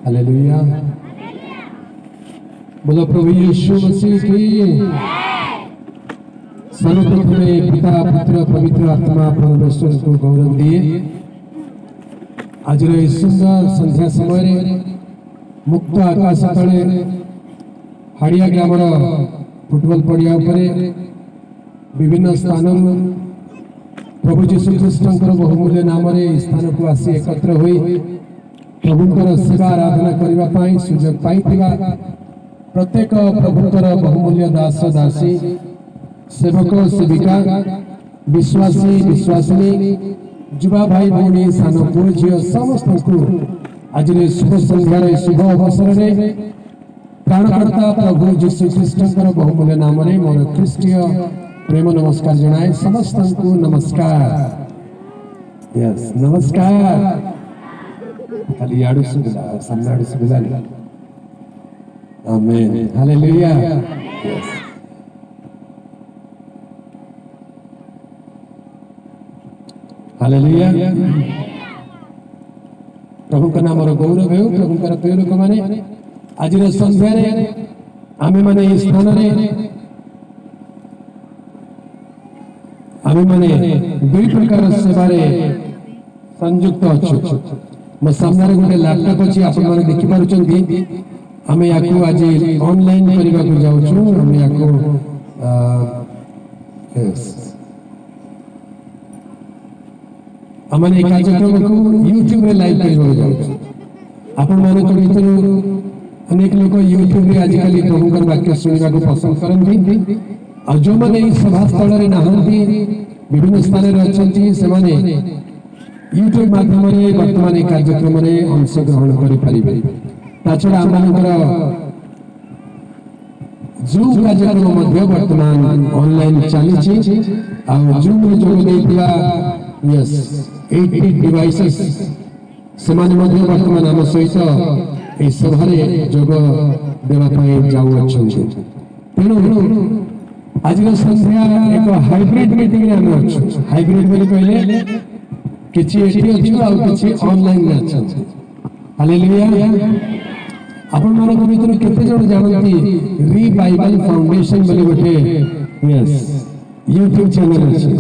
Hallelujah. बोलो प्रभु यीशु मसीह की। सर्वप्रथम पिता पुत्र पवित्र आत्मा परमेश्वर को गौरव दिए। आज सुंदर संध्या समय मुक्त आकाश तले हाड़िया ग्रामर फुटबॉल पड़िया विभिन्न स्थान प्रभु जीशु ख्रीष्टर बहुमूल्य नाम स्थान को आसी एकत्र होई प्रभुंकर सेवा आराधना करने सुजोग पाई प्रत्येक प्रभुंकर बहुमूल्य दास दासी सेवक सेविका विश्वासी विश्वासिनी युवा भाई भौणी सान पुओ झील समस्त को आज शुभ संध्यार शुभ अवसर में प्राणकर्ता प्रभु जीशु ख्रीष्टर बहुमूल्य नाम मोर ख्रीष्टीय प्रेम नमस्कार जनाए समस्त को नमस्कार। यस नमस्कार। खाली आड़ू सुबिला सामने आड़ू सुबिला आमेन हालेलुया। Yes hallelujah. प्रभु का नाम गौरव हो प्रभु का प्रिय लोक माने आज संध्यारे आमे माने स्थान आमे माने दुई प्रकार सेवारे संयुक्त अच्छु मो सामने गोटे लैपटॉप अच्छी आपण माने देखि पारुचंती आमे याकू आज ऑनलाइन करबा को जाउछु आमे याकू यस आमने कार्यक्रम को यूट्यूब रे लाइव करबा को जाउछु आपण माने तो भीतर अनेक लोग यूट्यूब रे आजकल प्रभुकर वाक्य सुनिबा को पसंद करନ୍ତି और जो माने इस सभा स्थल रे नाहंती विभिन्न स्थान रे अछंती से माने यूट्यूब माध्यम रे वर्तमान कार्यक्रम रे अंश ग्रहण करि परिबे। ताछडा आमनकर जूम कार्यक्रम मध्य वर्तमान ऑनलाइन चली छी आ जूम रे जोग देतिबा यस 80 डिवाइसेस समान मध्य वर्तमान आम सहित ए सभारे जोग देवा पाए जाऊ अछंती। तेणु आज संध्या एक हाइब्रिड मीटिंग रे हम अछि। हाइब्रिड बोली कहले किछि एठी अछि आ किछि ऑनलाइन रे अछि। हालेलुया। आपण मानक भीतर केते जण जानନ୍ତି री बाइबल फाउंडेशन बोली गोटे यस यूट्यूब चैनल अछि।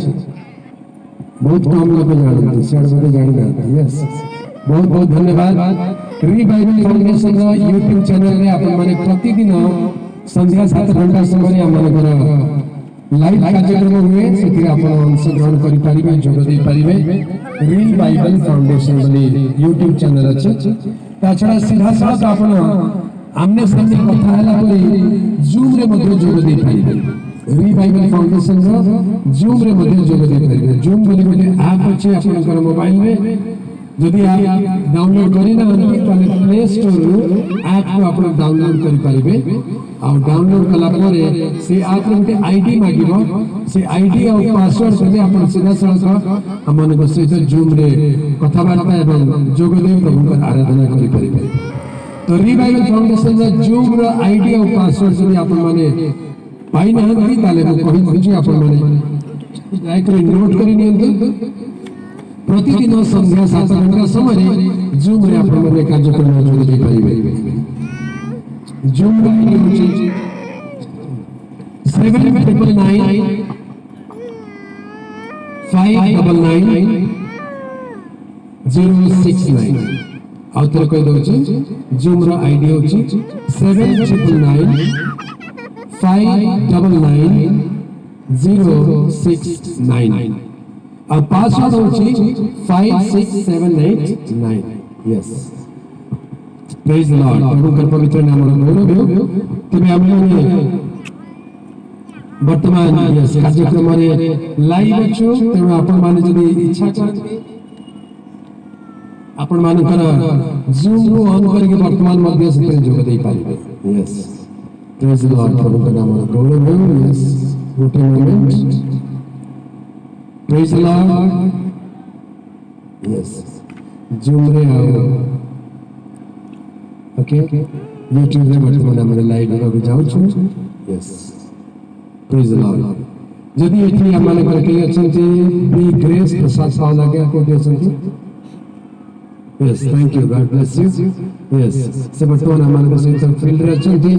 बहुत कम लोग जानते शायद बोले जानि ना। यस बहुत बहुत धन्यवाद। री बाइबल फाउंडेशन रो यूट्यूब चैनल रे आपण माने प्रतिदिन संध्या 7 घंटा समय आम लाइव कार्यक्रम हुए से आप अंशग्रहण करें जोग दे पारे। री बाइबल फाउंडेशन बोली यूट्यूब चैनल अच्छे ताछड़ा सीधा साथ आप आमने सामने कथा जूम रे मध्य जोग दे पारे। री बाइबल फाउंडेशन जूम रे मध्य जोग दे पारे। जूम बोली गोटे ऐप अच्छे आपनकर मोबाइल में जदि आप डाउनलोड करिना ताले प्ले स्टोर ऐप को आप डाउनलोड करि परिबे और डाउनलोड कला परे से आप गोटे आईडी मागिबो से आईडी और पासवर्ड देले आपण सीधा सड़क हमन को सहित जूम रे कथा वार्ता एवं जोग दे प्रभु का आराधना करि परिबे। तो री बाइबल फाउंडेशन रे जूम रो आईडी और पासवर्ड जदि आपण माने पाई नहंती ताले को कहि बुझी आपण माने दया करी नोट करि नियंतु। प्रतिदिन संध्या 7 घंटा समय जूम रे आपण माने कार्यक्रम जोग दे परिबे। जूम रे 799 599 069 आउतर कह दउची जूम रो आईडी होची 799 599 069 और पासवर्ड होची 56789। Yes praise the Lord. प्रभु का पवित्र नाम गौरव हो। तबे हमने वर्तमान यस कार्यक्रम रे लाइव छु तेणु आपण माने जदि इच्छा करते आपण मानकर जूम को ऑन करके वर्तमान मध्य से जोग दे पारिबे। Yes praise the Lord. प्रभु का नाम गौरव हो। Yes good moment praise the Lord. Yes जूम रे आओ ओके यूट्यूब रे वर्तमान हमरे लाइव रे जाउ छु। Yes praise the Lord. जदि एठी हमने करके अछंती बी ग्रेस प्रसाद पावला के को अछंती yes thank you God bless you yes से बर्तमान हमन सहित फील्ड रे अछंती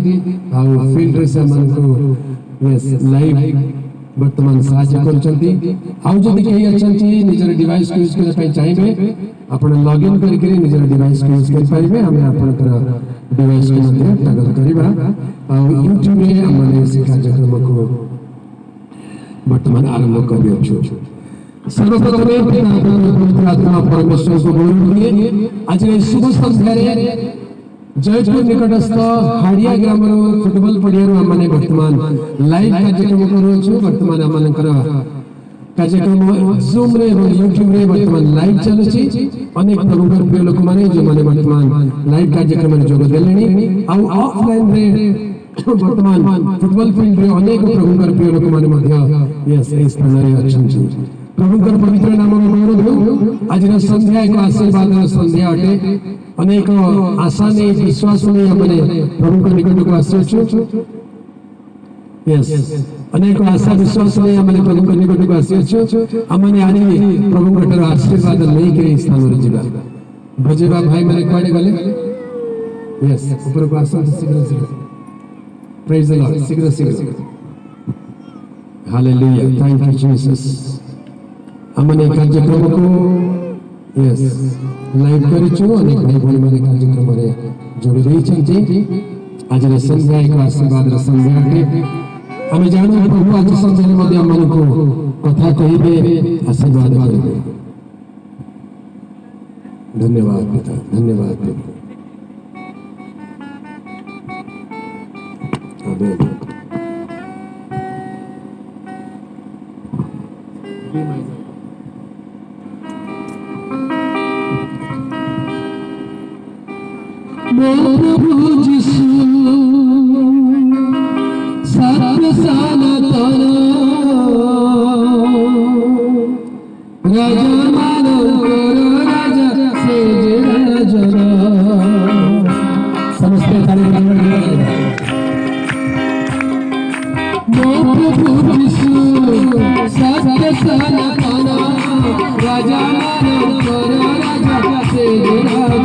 आ फील्ड रे से हमन को यस लाइव वर्तमान साहाय्य करछंती आउ जदि केही अछंती निजर डिवाइस को यूज करे पई चाहिबे आपण लॉगिन करके निजर डिवाइस को यूज कर पाइबे हम आपण कर डिवाइस को मध्ये टगल करिबा आ YouTube रे हमन से कार्यक्रम को वर्तमान आरंभ करियो छु सर्वप्रथमे पवित्र आत्मा परमेश्वर को गौरव दिए आज शुभ संध्या रे जयपुर निकटस्थ हाड़िया ग्राम फुटबॉल पड़िया आम वर्तमान लाइव कार्यक्रम करूँ वर्तमान आम कार्यक्रम जूम रे यूट्यूब रे वर्तमान लाइव चलुची अनेक प्रमुख प्रिय लोक माने जो माने वर्तमान लाइव कार्यक्रम में जोग देलेनी आ ऑफलाइन रे वर्तमान फुटबॉल फील्ड रे अनेक प्रमुख प्रिय लोक माने मध्य यस ए स्थान रे अछंती प्रभुकर पवित्र नाम गौरव आज संध्या एक आशीर्वाद संध्या अटे अनेक आशा ने विश्वास ने हमने प्रभु निकट को आसीछु यस अनेक आशा विश्वास ने हमने प्रभु निकट को आसीछु हमने आनी प्रभु कटर आशीर्वाद नहीं के स्थान रे जिबा भजेबा भाई माने कोडे गले यस ऊपर को आसन शीघ्र शीघ्र प्रेज द लॉर्ड शीघ्र शीघ्र हालेलुया थैंक यू जीसस हमने कार्यक्रम को यस लाइव करिछु अनेक भाई भाई माने कार्यक्रम रे जोड़ी रही छथि आज रे संध्या एक आशीर्वाद रे संध्या के हम जानो प्रभु आज संध्या मध्ये हमन को कथा कहिबे आशीर्वाद करिबे धन्यवाद पिता धन्यवाद प्रभु आमीन प्रभु जिसु सत्य सनातन राजा मानव राजा से जरा समस्त प्रभु जिसु सत्य सनातन राजा मानव राजा से जरा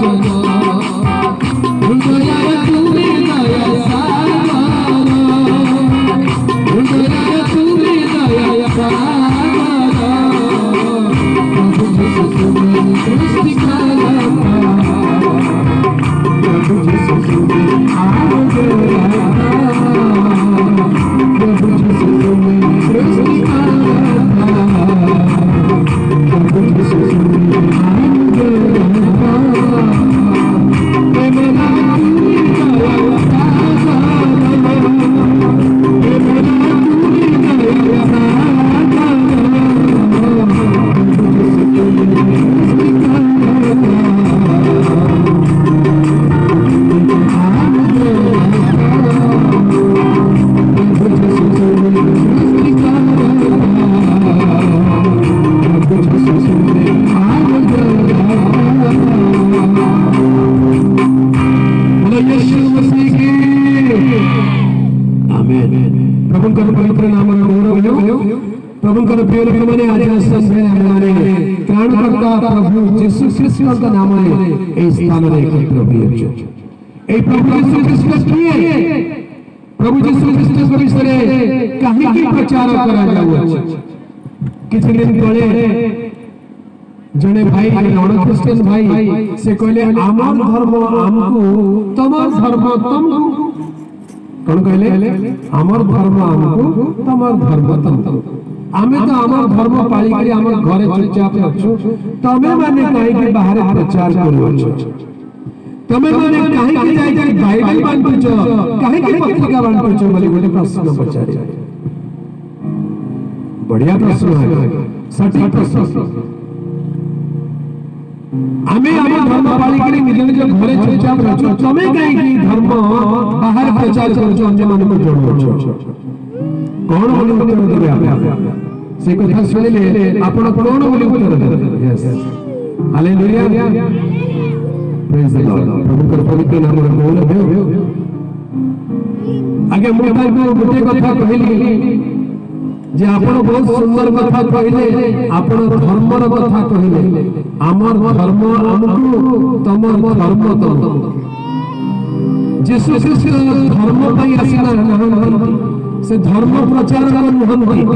का नाम है इस स्थान रे प्रभु यीशु ए प्रभु यीशु ख्रीष्ट किए प्रभु यीशु ख्रीष्ट को विषय कहीं की प्रचार करा जाऊ किछि दिन तळे जने भाई नॉन क्रिश्चियन भाई से कहले आमर धर्म हमको तमर धर्म तुमको कोन कहले आमर धर्म हमको तमर धर्म तुमको आमे तो आमर धर्म पाली करी आमर घरे चुपचाप अछु तमे माने कहि कि बाहर प्रचार करू अछु तमे माने कहि कि जाय कि बाइबल बांटू छ कहि कि पत्रिका बांटू छ बोली गोटे प्रश्न पचारे बढ़िया प्रश्न है सटीक प्रश्न आमे आमर धर्म पाली करी निज निज घरे चुपचाप अछु तमे कहि कि धर्म बाहर प्रचार करू छ अन्य माने को जोड़ो छ कौन बोली उत्तर देबे आप से कथा सुनिले आपण कौन बोली उत्तर देबे yes hallelujah praise the Lord प्रभु कर पवित्र नाम रे बोल हो आगे मोटा को गोटे कथा कहिली जे आपण बहुत सुंदर कथा कहिले आपण धर्मर कथा कहिले आमर धर्म आमको तमर धर्म तमको यीशु ख्रीष्ट धर्म पई आसिना नहंती से धर्म प्रचार नुहंती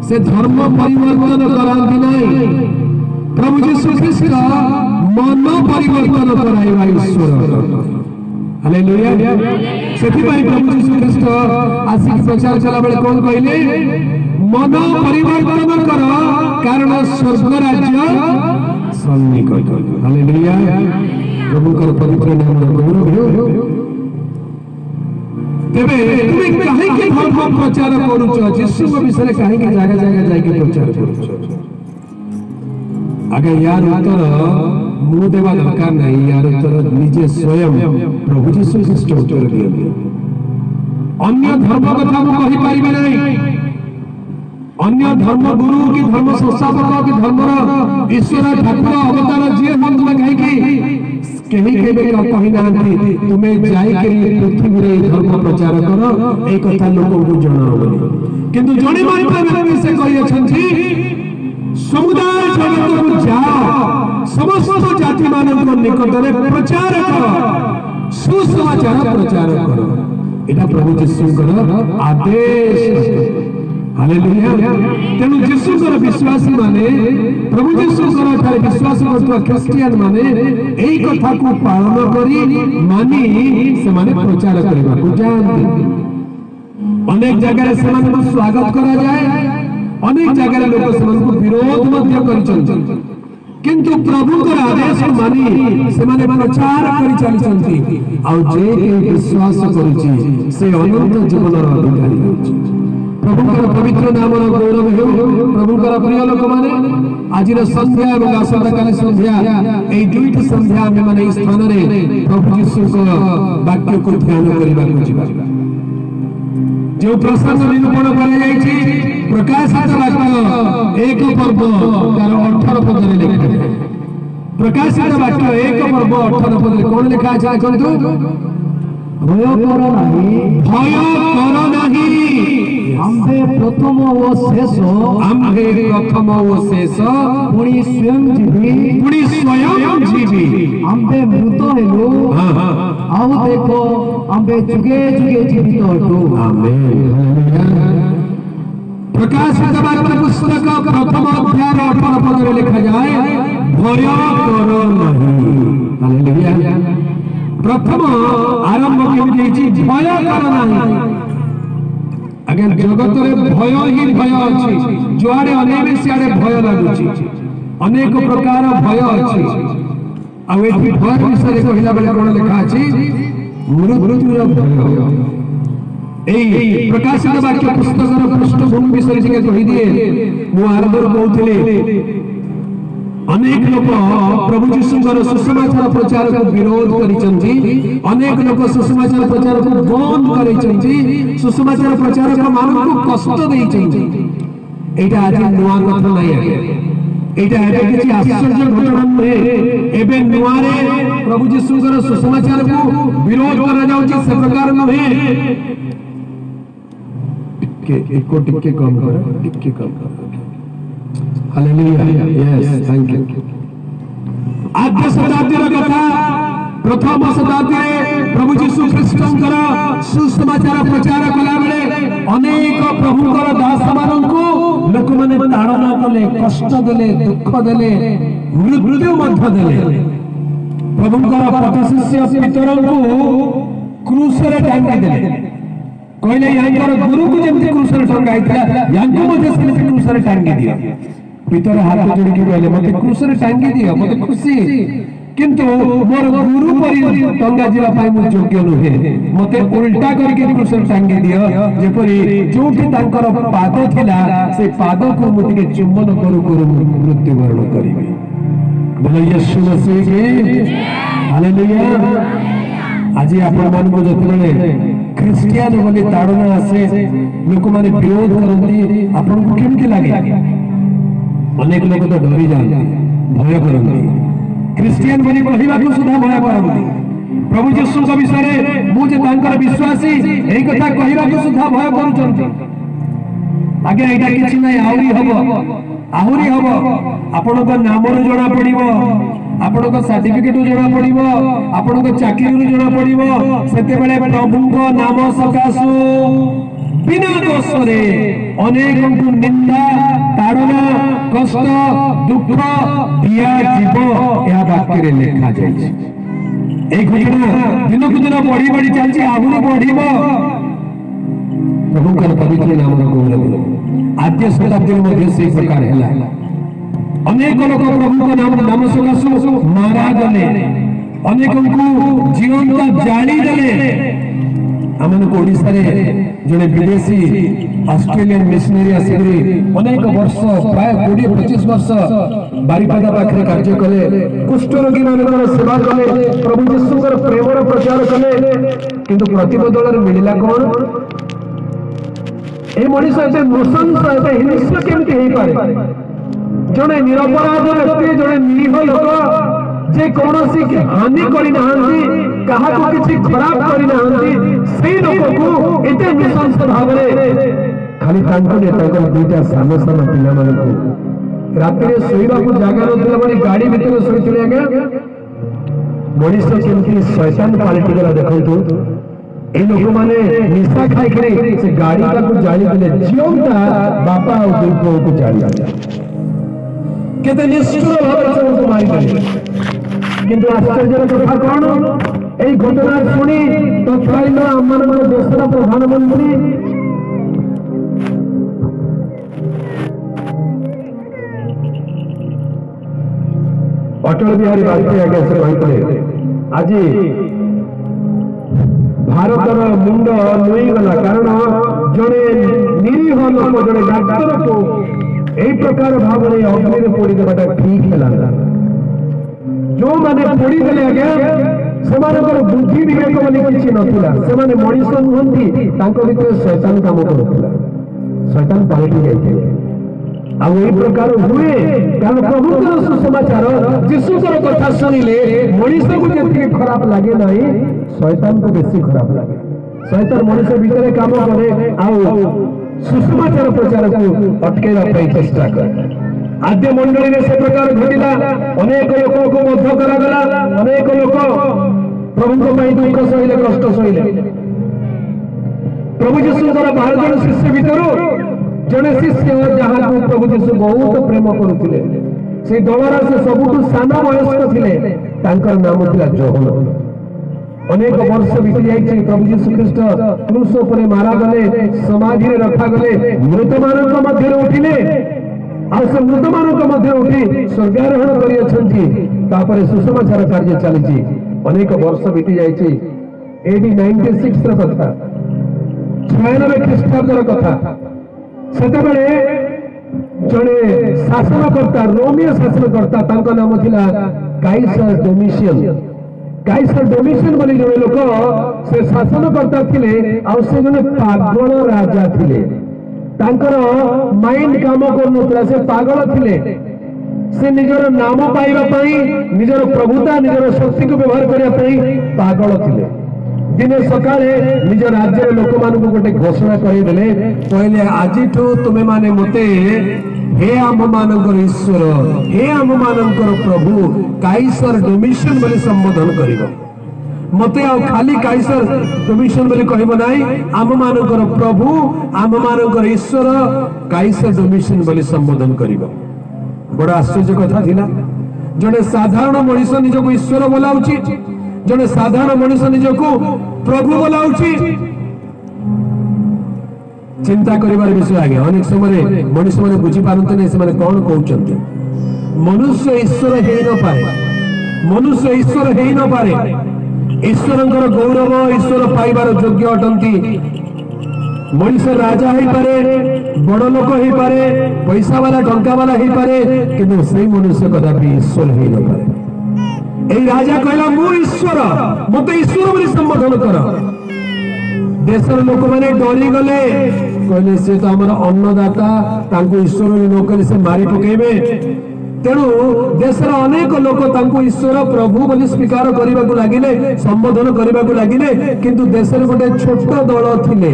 से धर्म परिवर्तन करांती नहीं प्रभु यीशु ख्रीष्ट मन परिवर्तन कराइबा ईश्वर हालेलुया सेति भाई प्रभु यीशु ख्रीष्ट आसिक प्रचार चला बेले कोन कहले मन परिवर्तन कर कारण स्वर्ग राज्य सन्निकट हालेलुया प्रभु कर पवित्र नाम गौरव तेबे तुमे काहे के धर्म प्रचार करूछ यीशु के विषय काहे के जगह जगह जाय के प्रचार करूछ आगे यार उत्तर मुंह देवा दरकार नहीं यार उत्तर निजे स्वयं प्रभु यीशु ख्रीष्ट उत्तर दिए अन्य धर्म कथा मु कहि परिबे नहीं अन्य धर्म गुरु की धर्म संस्थापक की धर्म ईश्वर ठाकुर अवतार जी हम कहि कि केही केबे कहि नांती तुमे जाई के पृथ्वी रे धर्म प्रचार करो ए कथा लोक को जणाओ किंतु जणे मात्र में से कहि अछंती समुदाय जगत को जाओ समस्त जाति मानव निकट में प्रचार करो सुसमाचार प्रचार करो एटा प्रभु यीशु कर आदेश हालेलुया तेनु यीशु कर विश्वासी माने प्रभु यीशु कर थारे विश्वास करथवा क्रिश्चियन माने एई कथा को पालन करी मानी से माने प्रचार करबा को जानती अनेक जगह से माने को स्वागत करा जाए अनेक जगह लोग से माने को विरोध मध्य करिसंती किंतु प्रभु कर आदेश मानी से माने प्रचार करि चलिसंती आ जे के विश्वास करूची से अनंत जीवन अधिकारी होची प्रभुकर पवित्र नाम गौरव हो प्रभुकर प्रिय लोक माने आज संध्या और आसंता काली संध्या ए दुईटी संध्या में माने स्थान रे प्रभु यीशु को वाक्य को ध्यान करबा को जिबा जो प्रसंग निरूपण करा जाय छी प्रकाशित वाक्य एक पर्व तार 18 पद रे लिखा है प्रकाशित वाक्य एक पर्व 18 पद रे कोन लिखा আছে देखंतु भय कर नहीं आम्भे प्रथम व शेष पुणी स्वयं जीवी आम्भे मृत हेलो आउ देखो आम्भे जुगे जुगे जीवित हटो आमेन प्रकाशित वाक्य पुस्तक प्रथम अध्याय 18 पद में लिखा जाए भय कर नहीं हालेलुया प्रथम आरंभ केमिति भय कर नहीं आगे जगत रे भय ही भय अछि जोआडे अनेक सियाडे भय लागुछि अनेक प्रकार भय अछि आ एठी भय विषय कहिला बेले कोन लिखा अछि मृत्युर भय एई प्रकाशित वाक्य पुस्तकर पृष्ठभूमि विषय जे कहि दिए मु आरंभ कहउथिले अनेक लोक प्रभु यीशुଙ୍କର सुसमाचार प्रचार को विरोध करिसंती अनेक लोक सुसमाचार प्रचार को बंद करिसंती सुसमाचार प्रचार को मान को कष्ट देइसंती एटा आज नुवा कथा नै आके एटा एटा किछि आश्चर्य घटना नै एबे नुवा रे प्रभु यीशुଙ୍କର सुसमाचार को विरोध करा जाउची से प्रकार नै टिके कम कर हालेलुया यस थैंक यू आद्य शताब्दी कथा प्रथम शताब्दी प्रभु यीशु ख्रीष्टंकर सुसमाचार प्रचार कला बेले अनेक प्रभुकर दास माननकु लोक माने ताड़ना कले कष्ट देले दुख देले मृत्यु मध्य देले प्रभुकर पथशिष्य पितरंकु क्रूस रे टांगी देले कहले यांकर गुरु को जेमति क्रूस रे टांगाइतला यांको मध्ये सेमति क्रूस रे टांगी दियो पितर हाथ जोड़ी के कहले मते क्रूस रे टांगी दियो मते खुशी किंतु मोर गुरु परि टंगा जिला पाई मु योग्य नहे मते उल्टा करके क्रूस रे टांगी दियो जेपरि जोठी तांकर पाद थिला से पाद को मुटिके चुंबन करू करू मृत्यु वर्ण करिवे बोलो यीशु मसीह के हालेलुया आज आपण मन को जतले क्रिश्चियन बोली ताड़ना आसे लोक माने विरोध करंती आपण को केमति लागे अनेक लोग तो डरी जाते भय करते क्रिश्चियन बोली कहवा को सुधा भय करते प्रभु यीशु के विषय मुझे तांकर विश्वासी एही कथा कहवा को सुधा भय करूचंती आगे एटा किछि नै आउरी हबो आहुरी हम आपण नाम जना पड़ो आपण सर्टिफिकेट जना पड़ो आपण चाकरी जना पड़ो से प्रभु नाम सकाशु बिना दोष अनेक निंदा ताड़ना कष्ट दुख दिया यह वाक्य लिखा जाए। घटना दिनक दिन बढ़ी बढ़ी चलती आहुरी बढ़ प्रभुकर पवित्र नाम गौरव आद्य शताब्दी से प्रकार है। अनेक लोक प्रभु नाम सकाशु मारा गले अनेक को जीवंत जाली देले। आम ओडिशा जड़े विदेशी ऑस्ट्रेलियन मिशनरी आसिक अनेक वर्ष प्राय 20-25 वर्ष बारिपदा पाखे कार्य कले कुष्ठ रोगी मान सेवा कले प्रभु यीशुकर प्रेमर प्रचार कले किंतु प्रतिबदल मिलला कौन ए मनीष एते नृशंस एते हिंस्र केमती हेई पारे जड़े निरपराध व्यक्ति जड़े निरीह लोक जे कौनसी हानि करी नाहंती काहाको किछि खराब करी नाहंती सेई लोक को एते नृशंस भावरे खाली तांको ने तांको दुईटा सानो सानो पिला मानकु रात्रि सोईबा को जागा नथिला बनी गाड़ी भितर सोईथिले आगे मनीष केमती शैतान क्वालिटी गला देखंतु ए लोक माने निशा खाई करे से गाड़ी का को जाली देले जीवंता बापा और दुल्पो को जाली केते निष्ठुर भाव से उनको मारी देले किंतु आश्चर्यर कथा कौन ए घटना सुनी तत्कालीन आम देशर प्रधानमंत्री अटल बिहारी वाजपेयी आगे से कहते आज भारतर मुंड नुई गला कारण जड़े निरीह लोक जड़े डाक्तर को यही प्रकार भाव में अग्नि में पोड़ी देवाटा ठीक है। जो माने पोड़ी देले आगे सेमानकर बुद्धि विवेक बोली किछि नथिला सेमाने मनीष नुहंती तांको भितर शैतान काम करुथिला शैतान पालटी जाइथिले आ ओई प्रकार हुए कारण प्रभुकर सुसमाचार यीशुकर कथा सुनिले मनीष को जेति खराब लागे नाही शैतान को बेसी खराब लागे। शैतान मनीष भीतर काम करे आ सुसमाचार प्रचार को अटकेवा पई चेष्टा करे। आद्य मंडली में से प्रकार घटिला अनेक लोक को मध्य करागला अनेक लोक प्रभु को पई दुख सहिले कष्ट सहिले प्रभु यीशु द्वारा 12 जन शिष्य भीतर जने शिष्य जहां को प्रभु यीशु बहुत प्रेम करुथिले से दलर से सबुठु साना वयस्क थिले तांकर नाम थिला जोहन। अनेक वर्ष बीती जाइछि प्रभु यीशु ख्रीष्ट क्रूस पर मारा गले समाधि रे रखा गले मृत मानक मध्य उठिले आ से मृत मानक मध्य उठी स्वर्गारोहण करि अछंती तापर सुसमाचार कार्य चलिछि। अनेक वर्ष बीती जाइछि एडी 96 र कथा 96 ख्रीष्टाब्द र कथा सेते बेले जड़े शासनकर्ता रोमियो शासनकर्ता तांका नाम थिला काइसर डोमिशियन। काइसर डोमिशियन बोली जड़े लोक से शासनकर्ता थिले आ से जने पागल राजा थिले तांकर माइंड काम करनथला से पागल थिले से निजर नाम पाइबा पई निजर प्रभुता निजर शक्ति को व्यवहार करिया पई पागल थिले। दिने सकाळे निज राज्य लोक मानकु गोटे घोषणा करि देले कहले आजिठो तुमे माने मते हे आम मानकर ईश्वर हे आम मानकर प्रभु काइसर डोमिशियन बोली संबोधन करिवो मते आ खाली काइसर डोमिशियन बोली कहबो नाही आम मानकर प्रभु आम मानकर ईश्वर काइसर डोमिशियन बोली संबोधन करिवो। बड़ा आश्चर्य कथा थिला जने साधारण मनुष्य निजको ईश्वर बोलाउची जने साधारण मनुष्य निजको प्रभु बोलाउची। चिंता करिवार विषय आगे अनेक समय मनुष्य माने बुझी पारंते नै से माने कोन कहउचंती मनुष्य ईश्वर हेई न पारे मनुष्य ईश्वर हेई न पारे ईश्वरंकर गौरव ईश्वर पाइबार योग्य अटंती। मनुष्य राजा हेई पारे बड़ लोक हेई पारे पैसा वाला टंका वाला हेई पारे किंतु सेई मनुष्य कदापि ईश्वर हेई न पारे। एई राजा कहला मु ईश्वर मते ईश्वर बोली संबोधन कर। देशर लोक माने डरी गले कहले से तो हमर अन्नदाता तांको ईश्वर न कले से मारी पकेबे तेणु देशर अनेक लोक तांको ईश्वर प्रभु बोली स्वीकार करबा को लागिले संबोधन करबा को लागिले किंतु देशर गोटे छोट दल थिले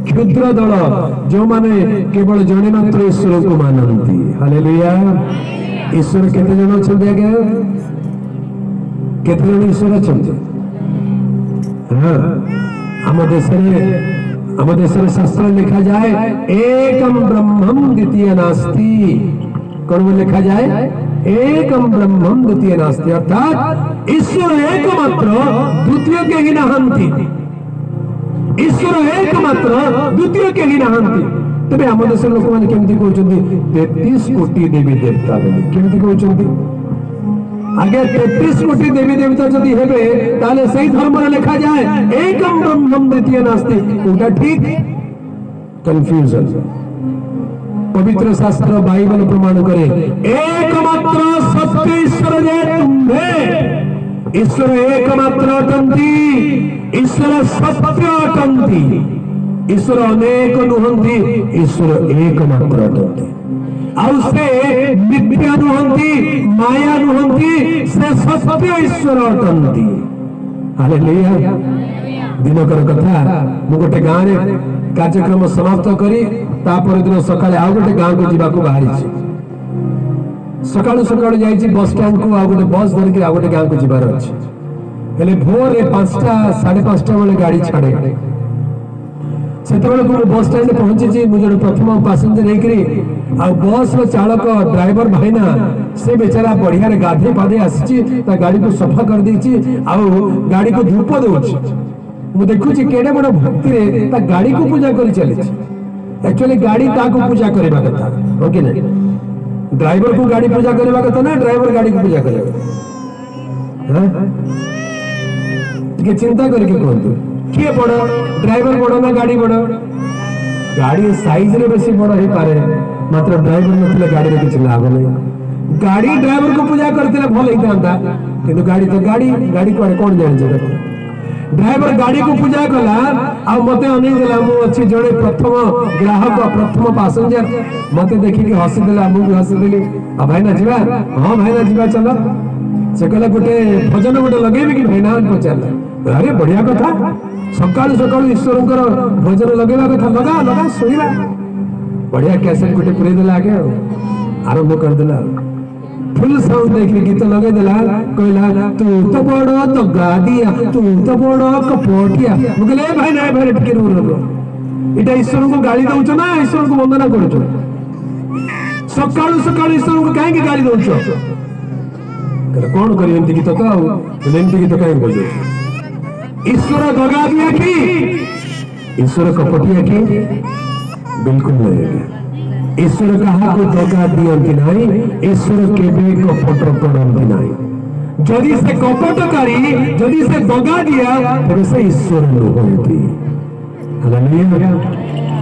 क्षुद्र दल जो माने केवल जने मात्र ईश्वर को मानती। हालेलुया। ईश्वर केते जन अछंती आगे केते जन ईश्वर अछंती? हां हम देश में शास्त्र लिखा जाए एकम ब्रह्मम द्वितीय नास्ति। कौन में लिखा जाए एकम ब्रह्मम द्वितीय नास्ति, अर्थात ईश्वर एकमात्र द्वितीय के ही नाहंती। ईश्वर एकमात्र द्वितीय के ही नाहंती। तबे हम देश लोक माने केमती कहउछन्ती 33 कोटी देवी देवता बोली केमती कहउछन्ती? आगे 33 कोटी देवी देवता जदि हेबे ताले सही धर्म रे लिखा जाए एकम ब्रह्मम द्वितीय नास्ति, उल्टा ठीक कंफ्यूजन। पवित्र शास्त्र बाइबल प्रमाण करे एकमात्र सत्य ईश्वर जे तुम्हे। ईश्वर एकमात्र अटंती, ईश्वर सत्य अटंती। ईश्वर अनेक नुहंती, ईश्वर एकमात्र अटंती। आउ से मिथ्या नुहंती, माया नुहंती, से सत्य ईश्वर अटंती। हालेलुया। दिनकर कथा मु गोटे गाँव रे कार्यक्रम समाप्त करी तापर दिन सकाळे आ गोटे गाँव को जीवाको बाहरी सकाळु सकाळु जाइछि बस स्टैंड को आ गोटे बस धर के आ गोटे गाँव को जीवार अछि। हेले भोर 5टा 5:30 बेले गाड़ी छाड़े सेतबेले को बस स्टैंड पहुंची मु जण प्रथम पैसेंजर हेकरी आ बस रो चालक ड्राइवर भाईना से बेचारा बढ़िया रे गाधे पादे आसी ता गाड़ी को सफा कर देछि आ गाड़ी को धूप दोछि। मु देखुछि केडे बड़ भक्ति रे ता गाड़ी को पूजा करि चले। एक्चुअली गाड़ी ता को पूजा करबा कथा हो कि नहीं? ड्राइवर को गाड़ी पूजा करबा कथा ना ड्राइवर गाड़ी को पूजा करबा? हां के चिंता करके कहतु किए बड़ ड्राइवर बड़ ना गाड़ी बड़? गाड़ी साइज रे बेसी बड़ हे पारे मात्र ड्राइवर नथिले गाड़ी रे किछ लाभ नहीं। गाड़ी ड्राइवर को पूजा करते भल होता किंतु गाड़ी तो गाड़ी को कौन जान देखो ड्राइवर गाड़ी को पूजा कला आ मते अनेक देला मु अछि जड़े प्रथम ग्राहक प्रथम पैसेंजर मते देखि के हसी देला मु भी हसी देली आ भाईना जीवा हां भाईना जीवा चलो से कहला गोटे भजन गोटे लगेबी कि भाईना पचारला अरे बढ़िया कथा सकाळु सकाळु ईश्वरकर भजन लगेबा कथा लगा लगा सुनिबा बढ़िया कैसेट गोटे पुरे देला आगे आरंभ कर देला फुल साउंड देख गीत लगे देला कहला तू तो बड़ तो गादिया तू तो बड़ कपटिया मुगले भाई ना भाई टिके रो इटा ईश्वर को गाली दउछ ना ईश्वर को वंदना करूछ सकाळु सकाळु ईश्वर को काहे के गाली दउछ कहला कोन करी एंती गीत तो एंती गीत काहे बजो ईश्वर दगा दिया की ईश्वर कपटिया की बिल्कुल नहीं। ईश्वर कहा को दगा दियंती नाही ईश्वर केबे कपट करंती नाही। जदि से कपटकारी जदि से दगा दिया तबे से ईश्वर होंती। हालेलुया।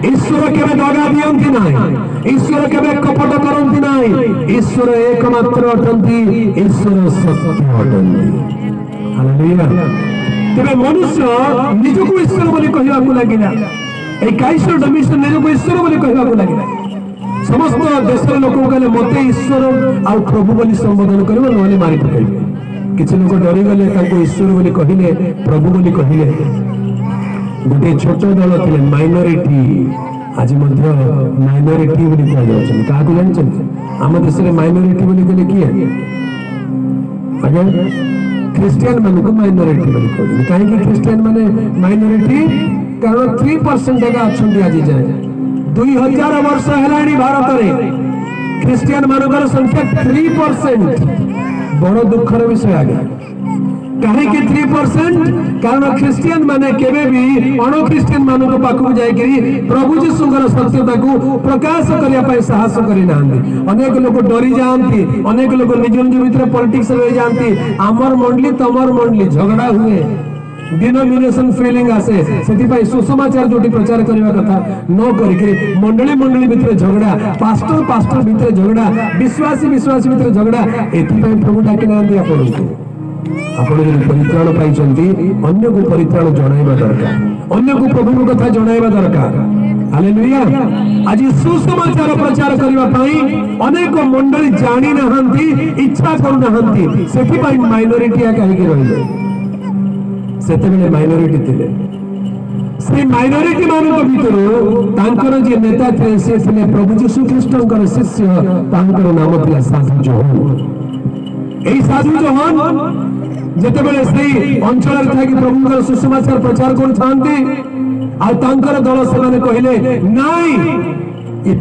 ईश्वर केबे दगा दियंती नाही ईश्वर केबे कपट करंती नाही। ईश्वर एकमात्र अटंती ईश्वर सत्य अटंती। हालेलुया। तबे मनुष्य निजको ईश्वर बोली कहिबा को लागिला ए काईश्वर डमिशन निजको ईश्वर बोली कहिबा को लागिला समस्त देशर लोक कहले मते ईश्वर आ प्रभु बोली संबोधन करबो नहले मारी पकाइबे। किछ लोक डरी गले ताको ईश्वर बोली कहिले प्रभु बोली कहिले गोटे छोट दल थिले माइनॉरिटी आज मध्य माइनॉरिटी बोली कह जाउछ का को जानछन हम देश रे माइनॉरिटी बोली कहले की अगर क्रिश्चियन मन को माइनॉरिटी बोली कहले काहे कि क्रिश्चियन माने माइनॉरिटी कारण 3% जगह अछंती आज जाय 2000 वर्ष हेलाणी भारत रे क्रिश्चियन मानकर संख्या 3% बड़ दुखर विषय आगे कहीं के 3% कारण क्रिश्चियन माने केबे भी अण क्रिश्चियन मानक पाखु जाय करी प्रभु जीशुकर सत्यता को प्रकाश करिया पय साहस करि नांदी। अनेक लोग डरी जानती अनेक लोग निज निज भीतर पॉलिटिक्स रे जानती हमर मंडली तमर मंडली झगड़ा हुए डिनोमिनेशन फीलिंग आसे सेति सुसमाचार जोटी प्रचार करबा कथा न करिके मंडली मंडली भीतर झगड़ा पास्टर पास्टर भीतर झगड़ा विश्वासी विश्वासी भीतर झगड़ा एथि पय प्रभु डाके नांदी आपण जो परित्राण पाइछंती अन्य को परित्राण जणाइबा दरकार अन्य को प्रभु को कथा जणाइबा दरकार। हालेलुया। आज सुसमाचार प्रचार करबा पई अनेक मंडली जानि नाहंती इच्छा करू नाहंती सेति पय माइनॉरिटी आ काहे के रहिले सेतेबेले माइनॉरिटी थिले से माइनॉरिटी मानक भीतर जे नेता थे से थे प्रभु यीशु ख्रीष्टर शिष्य नाम था साधु जोहन। एई साधु जोहन जेते बेले से अंचल था कि प्रभु सुसमाचार प्रचार कर दल से कहले नाई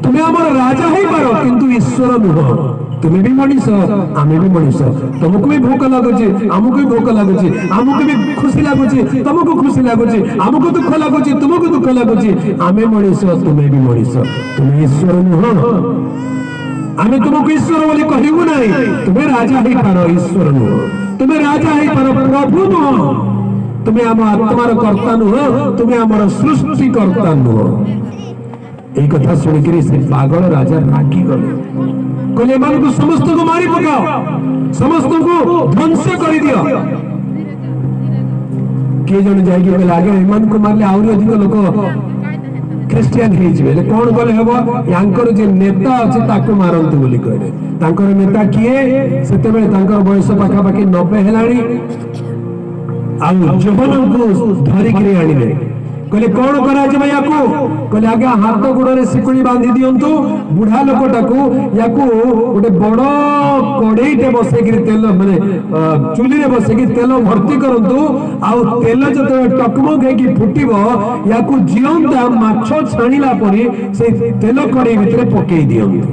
तुम्हें आम राजा हो पार किंतु ईश्वर नुह तुम्हें भी मनीष आम भी मनीष तुमको भी भोक लगुच आमको भी भोक लगुच आमको भी खुशी लगुच तुमको खुशी लगुच आमको दुख लगुच तुमको दुख लगुच आम मनीष तुम्हें भी मनीष तुम्हें ईश्वर नुह आम तुमको ईश्वर बोली कहबू ना तुम्हें राजा हो पार ईश्वर नुह तुम्हें राजा हो पार प्रभु नुह तुम्हें आम आत्मार कर्ता नुह तुम्हें आम सृष्टि कर्ता नुह। एक कथा शुणिक से पागल राजा रागी गले कहले समस्त को मारी पकाओ समस्त को ध्वंस कर दियो किए जन जाइए लगे एमान को मारले आउरी अधिक लोक क्रिश्चियन हे जिवे कोन गले हेबो यांकर जे नेता अछि ताको मारंतु बोली कहले तांकर नेता किए सेते बेले तांकर बयस पाखा पाखी 90 हेलाणी आ जवन को धरि के आनिले कहले कौन करा याकू कहले आगे हाथ गोड़े शिकुड़ी बांधी दिंतु बुढ़ा लोकटाकू याकू गोटे बड़ कड़ईटे बसैक तेल माने चुली रे बसैक तेल भर्ती करंतु आउ तेल जते टकमक हेकी फुटिबो याकू जियंता माछ छाणीला परी से तेल कड़ई भितरे पकई दियंतु।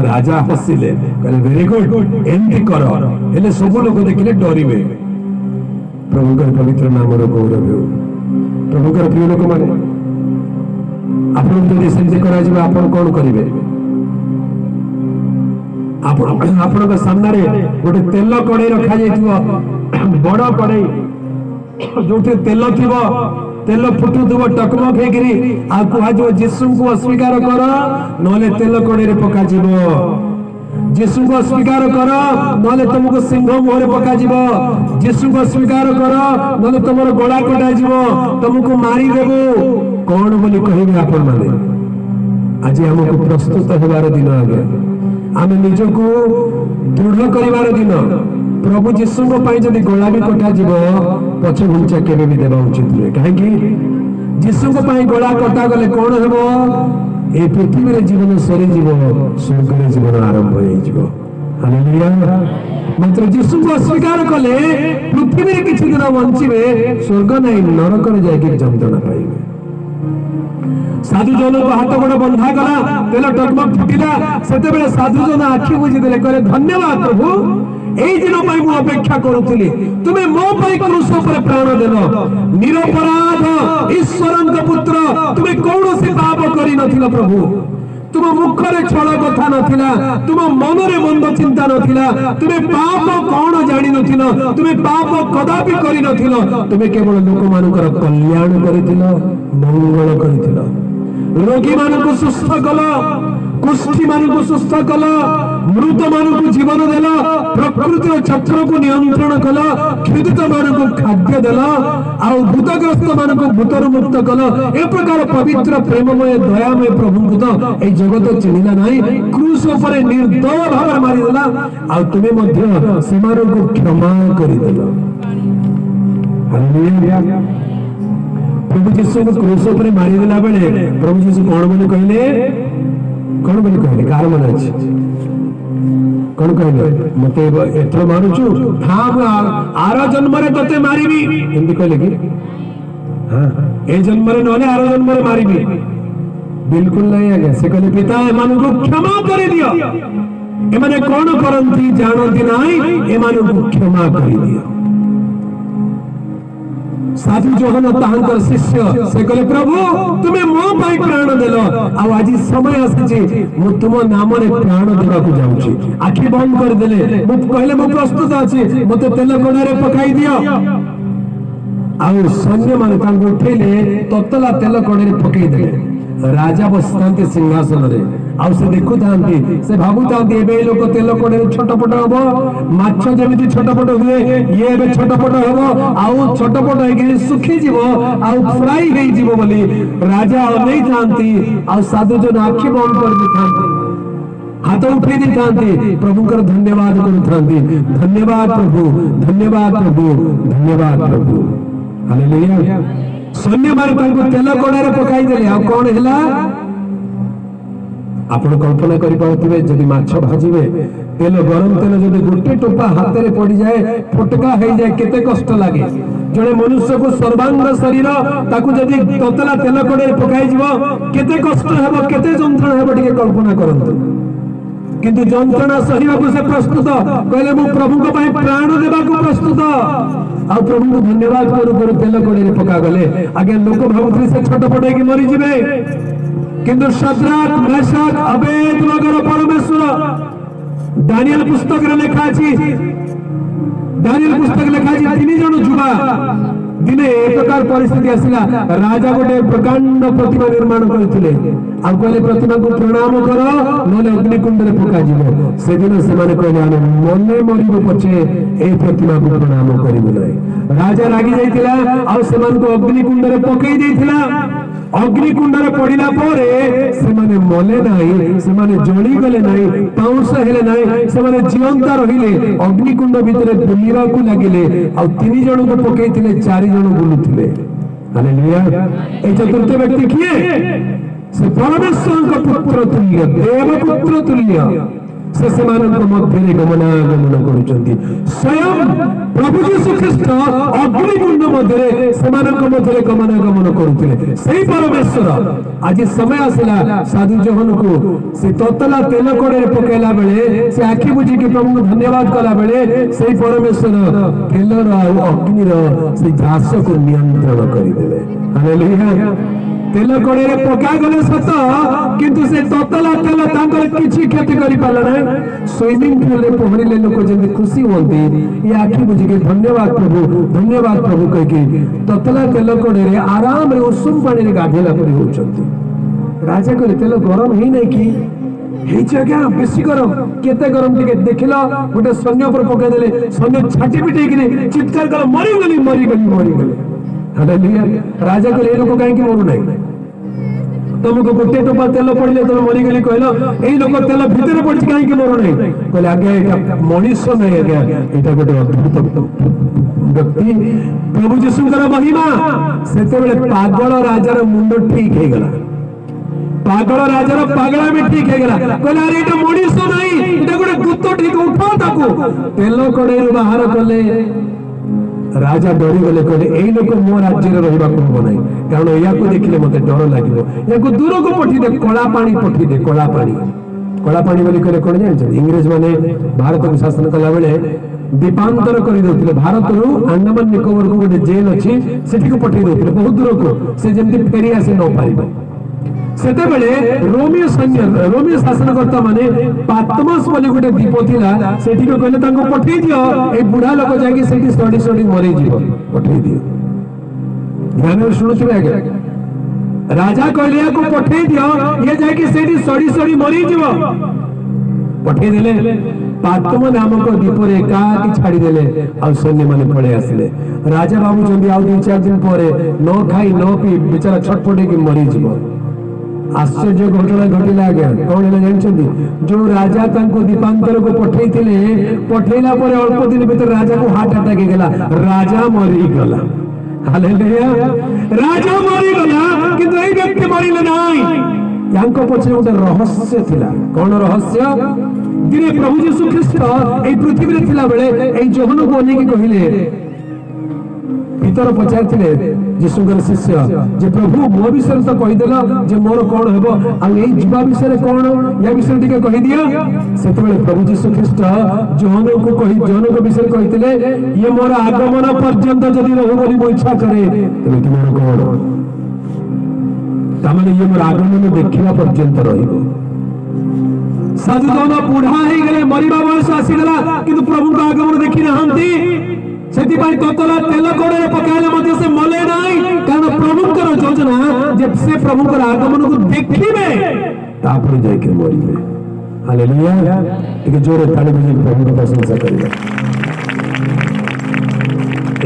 राजा हसिले कहले वेरी गुड एंती कर हेले सब लोक देखिले डरिबे प्रभु का पवित्र नाम रो गौरव हो प्रभुकर प्रिय लोक माने आपन सेमती करा आपन कौन करेंगे आपण सामने गोटे तेल कड़ई रखा बड़ कड़ई जो तेल थी तेल फुटुव टकमक हो जीशु को अस्वीकार कर ना तेल कड़ई पका जीशु को अस्वीकार कर ना तुमको सिंह मुहर पका जीशु को अस्वीकार कर ना तुम गला कटा तुमको मारिदेबू कौन बोली कहे आपण माने आज हमको प्रस्तुत होवार दिन आगे आम निजक दृढ़ कर दिन प्रभु जीशु जब गला भी कटा पछ घुंचा के भी देवा उचित नुहे कहीं जीशु गला कटा गले कौन हम ए पृथ्वी रे जीवन सरी जीव स्वर्ग रे जीवन आरंभ हो हालेलुया मात्र जीशु को अस्वीकार कले पृथ्वी रे किछि दिन बंचिबे स्वर्ग नहीं नरक रे जाके जंतुना पाइबे। साधु जन को हाथ गोड़ बंधा गला तेल टकमक फुटिला सेते बेले साधु जन आखि बुझी देले कहले धन्यवाद प्रभु एई दिन पई मु अपेक्षा करूथली तुमे मो पई क्रूस पर प्राण देलो निरपराध ईश्वरंक पुत्र तुमे कौनसी पाप करि नथिला प्रभु तुम मुखरे छल कथा नथिला तुम मनरे मंद चिंता नथिला तुमे पाप कौन जानि नथिलो तुमे पाप कदापि करि नथिलो तुमे केवल लोक मानकर कल्याण करिथिलो मंगल करिथिलो रोगी मानक सुस्थ कल कुष्ठी मानक सुस्थ कल मृत मानक जीवन देल प्रकृतिर चक्र को नियंत्रण कल क्षुदित मानक खाद्य देल आउ भूतग्रस्त मानक भूतर मुक्त कल ए प्रकार पवित्र प्रेममय दयामय प्रभु तो ए जगत चिन्हिला नाही क्रूस ऊपर निर्दय भाव मारी देला आउ तुमे मध्य सीमार को क्षमा करि देल। हालेलुया प्रभु जीशु को क्रूस पर मारी देला बेले प्रभु जीशु कौन बोली कहले कार मन अछि कौन कहले मते एथरो मारुछु हां आर जन्म रे तते मारिबी एंदी कहले कि हां ए जन्म रे नले आर जन्म रे मारिबी बिल्कुल नहीं आगे से कहले पिता एमान को क्षमा कर दियो एमाने कौन करंती जानती नाही एमान को क्षमा कर दियो। साधु जोहन तांकर शिष्य से कहले प्रभु तुमे मो पाई प्राण देलो आ आज समय आसी मु तुम नाम रे प्राण देबा को जाउछी आखि बंद कर देले मु कहले मु प्रस्तुत अछि मते तेल कोना रे पकाई दियो आ सैन्य मान तांको उठेले ततला तेल कोना रे पकाई देले राजा बसतांते सिंहासन रे आ से देखु थांती से भाबु थांती एबे लोक तेल कोड़े छटपट हबो माछ जेमिति छटपट हुए ये एबे छटपट हबो आउ छटपट हेकि सुखी जीवो आउ फ्राई हेई जीवो बोली राजा नै थांती आ साधु जन आखि बंद कर दी थांती हाथ उठे दी थांती प्रभुकर धन्यवाद करू थांती धन्यवाद प्रभु धन्यवाद प्रभु धन्यवाद प्रभु। हालेलुया सैन्य मारे तेल कड़े पकाईदे आ कौन है आप कल्पना करें जब माछ भाजिबे तेल गरम तेल जब गोटे टोपा हाथ में पड़ जाए फटका हो जाए केते कष्ट लगे जड़े मनुष्य को सर्वांग शरीर ताकू जदि ततला तेल कड़े पकाई केते कष्ट हेबो केते जंत्रणा हेबो टिके कल्पना करंतु किंतु जंत्रणा सहिबा को से प्रस्तुत कहले मु प्रभु को पई प्राण देबा को प्रस्तुत आ प्रभु को धन्यवाद करू तेल कड़े पका गले आगे लोक भावुथि से छटपटे की मरि जिवे किंतु शद्रक मेशक अबेदनगर परमेश्वर दानियल पुस्तक रे लिखा अछि दानियल पुस्तक लिखा अछि तीन जण जुवा दिने एक प्रकार परिस्थिति आसिला राजा गोटे प्रकांड प्रतिमा निर्माण करथिले आ कहले प्रतिमा को प्रणाम करो नले अग्निकुंड रे पका जिवो से दिन से माने कहले आने मने मरिबो पछे ए प्रतिमा को प्रणाम करिबो नै राजा रागी जाइतिला आ से मान को अग्निकुंड रे पकई देथिला अग्निकुंड रे पड़िला परे से माने मले नाही से माने जळी गले नाही पाउस हेले नाही से माने जीवंत रहिले अग्निकुंड भितरे बुलिरा को लागिले आ तीन जण को पकईतिले चार जण बुलुथिले हालेलुया ए चतुर्थ व्यक्ति किए से परमेश्वर का पुत्र तुल्य देव पुत्र तुल्य से सेमानक मध्य गमनागमन करुचंती स्वयं प्रभु यीशु ख्रीष्ट अग्निकुंड मध्य सेमानक मध्य गमनागमन करुथिले सेही परमेश्वर आज समय आसिला साधु जोहन को से ततला तेल कड़े पकेला बेले से आखि बुझी के प्रभु को धन्यवाद कला बेले सेही परमेश्वर तेलर आ अग्निर से झास को नियंत्रण करिदेले हालेलुया तेल कड़े पका गले सत किंतु से ततला तेल तांकर किछि क्षति करि पाला नै स्विमिंग पूल रे पहरिले लोक जंदी खुशी होंती ये आखि बुझी के धन्यवाद प्रभु कह के ततला तेल कड़े रे आराम रे उषुम पानी रे गाधेला परि होचंती राजा कहले तेल गरम ही नै की हे जगह बेसी गरम केते गरम टिके देखिला गोटे सैन्य पर पका देले सैन्य छाटी पिटे कि चित्कार कर मरी गली हालेलुया राजा कहले ए लोक काहे कि मरु नै तुमको गोटे टोपा तेल पड़े तुम मरी गली कहलो एई लोक तेल भीतर पड़छि काहे कि मरु नै कहले आगे एटा मनुष्य नै आगे एटा गोटे अद्भुत व्यक्ति प्रभु यीशुकर महिमा सेते बेले पागल राजार मुंड ठीक हे गला पागल राजार पागला में ठीक हे गला कहले अरे एटा मनुष्य नै एटा गोटे गुत्तो ठीक उठा ताकू तेल कड़े बाहर कले राजा डरी गले कहले एई लोक मो राज्य रे रहिबा को हो नै कारण या को देखिले मते डर लागिबो या को दूर को पठी दे कला पानी बोली करे कोन जान इंग्लिश माने भारत को शासन कला बेले दीपांतर कर देउतिले भारत रो अंडमान निकोबर को गोटे जेल अछि सेठी को पठी देउतिले बहुत दूर को से जेंति फेरी आसे न पारिबो सेते बेले रोमी शासनकर्ता माने पातमस बोली गोटे द्वीप थिला सेठी को कहले तांको पठी दियो ए बुढ़ा लोक जाकी सेठी स्टडी मरि जीवो पठी दियो ध्यान से सुनुछबे आगे राजा कहले को पठी दियो ये जाकी सेठी स्टडी मरि जीवो पठी देले पातम नामक द्वीप रे का की छाड़ी देले आ सैन्य माने पळे आसिले राजा बाबू जंदी आउ 2-4 दिन परे न खाई न पी बेचारा छटपटे की मरि जीवो आश्चर्य घटना घटिला गया कौन है जानछंदी जो राजा तांको दीपांतर को पठेला पर अल्प दिन भीतर राजा को हार्ट अटैक गेला राजा मरि गला हालेलुया राजा मरि गला किंतु ए व्यक्ति मरिले नाही यांको पछे गोटे रहस्य थिला कौन रहस्य दिने प्रभु यीशु ख्रीष्ट ए पृथ्वी रे थिला बेले ए जोहन को नेकी कहिले भीतर पचारथिले यीशुकर शिष्य जे प्रभु मो विषय तो कहि देला जे मोर कोन हेबो आ एई जीवा विषय कोन या विषय टिके कहि दिया सेते बेले प्रभु यीशु ख्रीष्ट जोहन को विषय कहितले ये मोर आगमन पर्यंत जदि रहु बोली मो इच्छा करे तबे तुमर कोन तामाने ये मोर आगमन देखिला पर्यंत रहिबो साधु दोनो बुढ़ा हे गेले मरिबा बयस आसी गेला किंतु प्रभु का आगमन देखि नहंती सेति भाई ततला तेल कोड़े पकाले मते से मले नाही कारण प्रभुकर योजना जे से प्रभुकर आगमन को देखिबे तापर जाय के मरिबे हालेलुया एक जोरे ताली बजाई प्रभु की प्रशंसा करिबे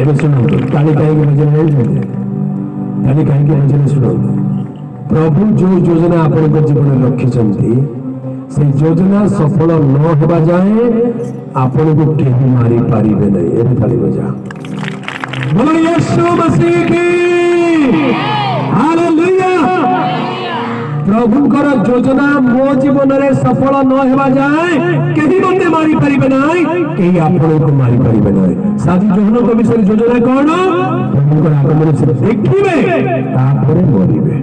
एबे सुनो ताली काहे के बजे नहीं ताली काहे के बजे सुनो प्रभु जो योजना आपन जीवन में रखिसंती से योजना सफल न होबा जाए आपन को केही मारी पारिबे नहीं एबे ताली बजा बोलो यीशु मसीह की प्रभुंकर योजना मो जीवन में सफल न हेबा जाए कहीं मते मारी परिबे नाही कहीं आपन को मारी परिबे नाही साधु जोहन को विषय योजना कौन प्रभुंकर आगमन से देखिबे तापरे मरिबे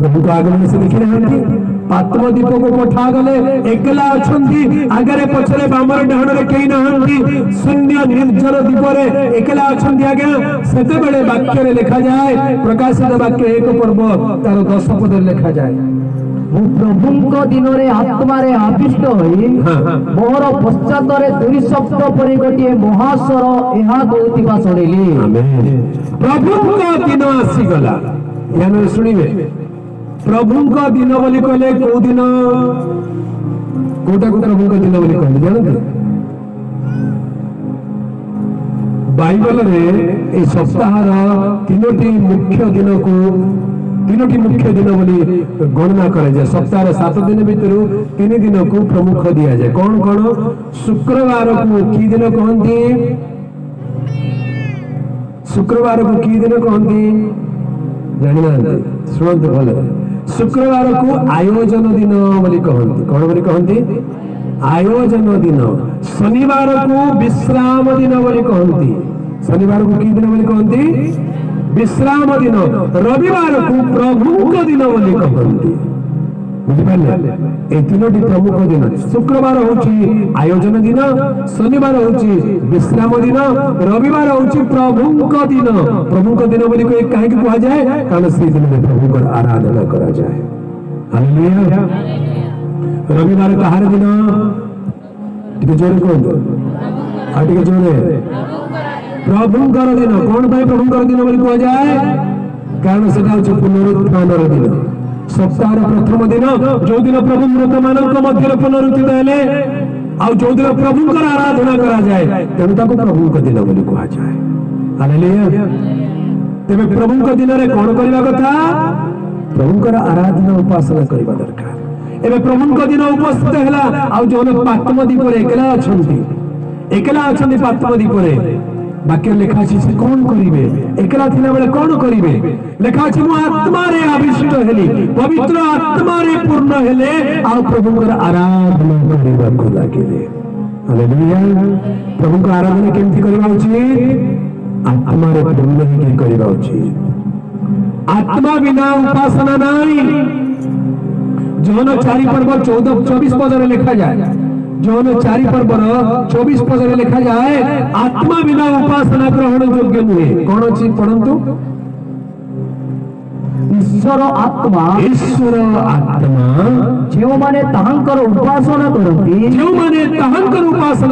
प्रभु को आगमन से देखि रहंती पात्म दीप को पठा गले एकला अछंती आगरे पछरे बामर डहण रे केई नहंती शून्य निर्जन दीप रे एकला अछंती आगे सेते बेले वाक्य रे लिखा जाए प्रकाशित वाक्य 1 पर्व तार 10 पद रे लिखा जाए प्रभुଙ୍କ ଦିନରେ ଆତ୍ମାରେ ଆବିଷ୍ଟ ହୋଇ ମୋହର ପଶ୍ଚାତରେ ଦୁଇ ଶବ୍ଦ ପରି ଗୋଟିଏ ମହାସ୍ୱର ଏହା କହୁଥିବା ଶୁଣିଲି ପ୍ରଭୁଙ୍କ ଦିନ ଆସିଗଲା ଧ୍ୟାନ ଶୁଣିବେ प्रभुଙ୍କ दिन बोली कहले को दिन कोटा को प्रभुଙ୍କ दिन बोली कहले जानते बाइबल रे ए सप्ताहर तीनोटी मुख्य दिन बोली गणना करा जाए सप्ताह 7 दिन भितर 3 दिन को प्रमुख दिया जाए कौन कौन शुक्रवार को की दिन कहंती शुक्रवार को की दिन कहंती जानि ना सुनते भले शुक्रवार को आयोजन दिन बोली कहंती कौन बोली कहंती आयोजन दिन शनिवार को विश्राम दिन बोली कहंती शनिवार को की दिन बोली कहंती विश्राम दिन रविवार को प्रभु को दिन बोली कहंती बुझिपाले ए तीनोटी प्रमुख दिन शुक्रवार होची आयोजन दिन शनिवार होची विश्राम दिन रविवार होची प्रभु को दिन बोली कोई काहे की कहा जाए कारण से दिन में प्रभु को आराधना करा जाए हालेलुया रविवार कहार दिन टिके जोरे को आ टिके जोरे प्रभुंकर दिन कौन भाई प्रभुंकर दिन बोली कहा जाए कारण सेटा होची पुनरुत्थानर दिन सप्ताह प्रथम दिन जो दिन प्रभु मृत मानक मध्य पुनरुत्थित हेले आ जो दिन प्रभुंकर आराधना करा जाए तेणु ताको प्रभुंक दिन बोली कहा जाए हालेलुया तेबे प्रभुंक दिन रे कोन करबा कथा प्रभुंकर आराधना उपासना करबा दरकार एबे प्रभुंक दिन उपस्थित हैला आ जोन पात्म दीप रे एकला अछंती पात्म दीप रे वाक्य लिखा अछि से कौन करिवे एकला थिला बेले कौन करिवे लिखा अछि मु आत्मा रे आविष्ट हेली पवित्र आत्मा रे पूर्ण हेले आ प्रभुंकर आराधना करबा को लागिले हालेलुया प्रभुंकर आराधना केमति करबा उचित आत्मा रे पूर्ण हे करबा उचित आत्मा बिना उपासना नाही जौन 4 पर्व 24 पद रे लिखा जाए जौन 4 पर्व 24 पद रे लिखा जाए आत्मा बिना उपासना ग्रहण योग्य नुहे कौन अछि पढ़ंतु ईश्वर आत्मा जो माने ताहांकर उपासना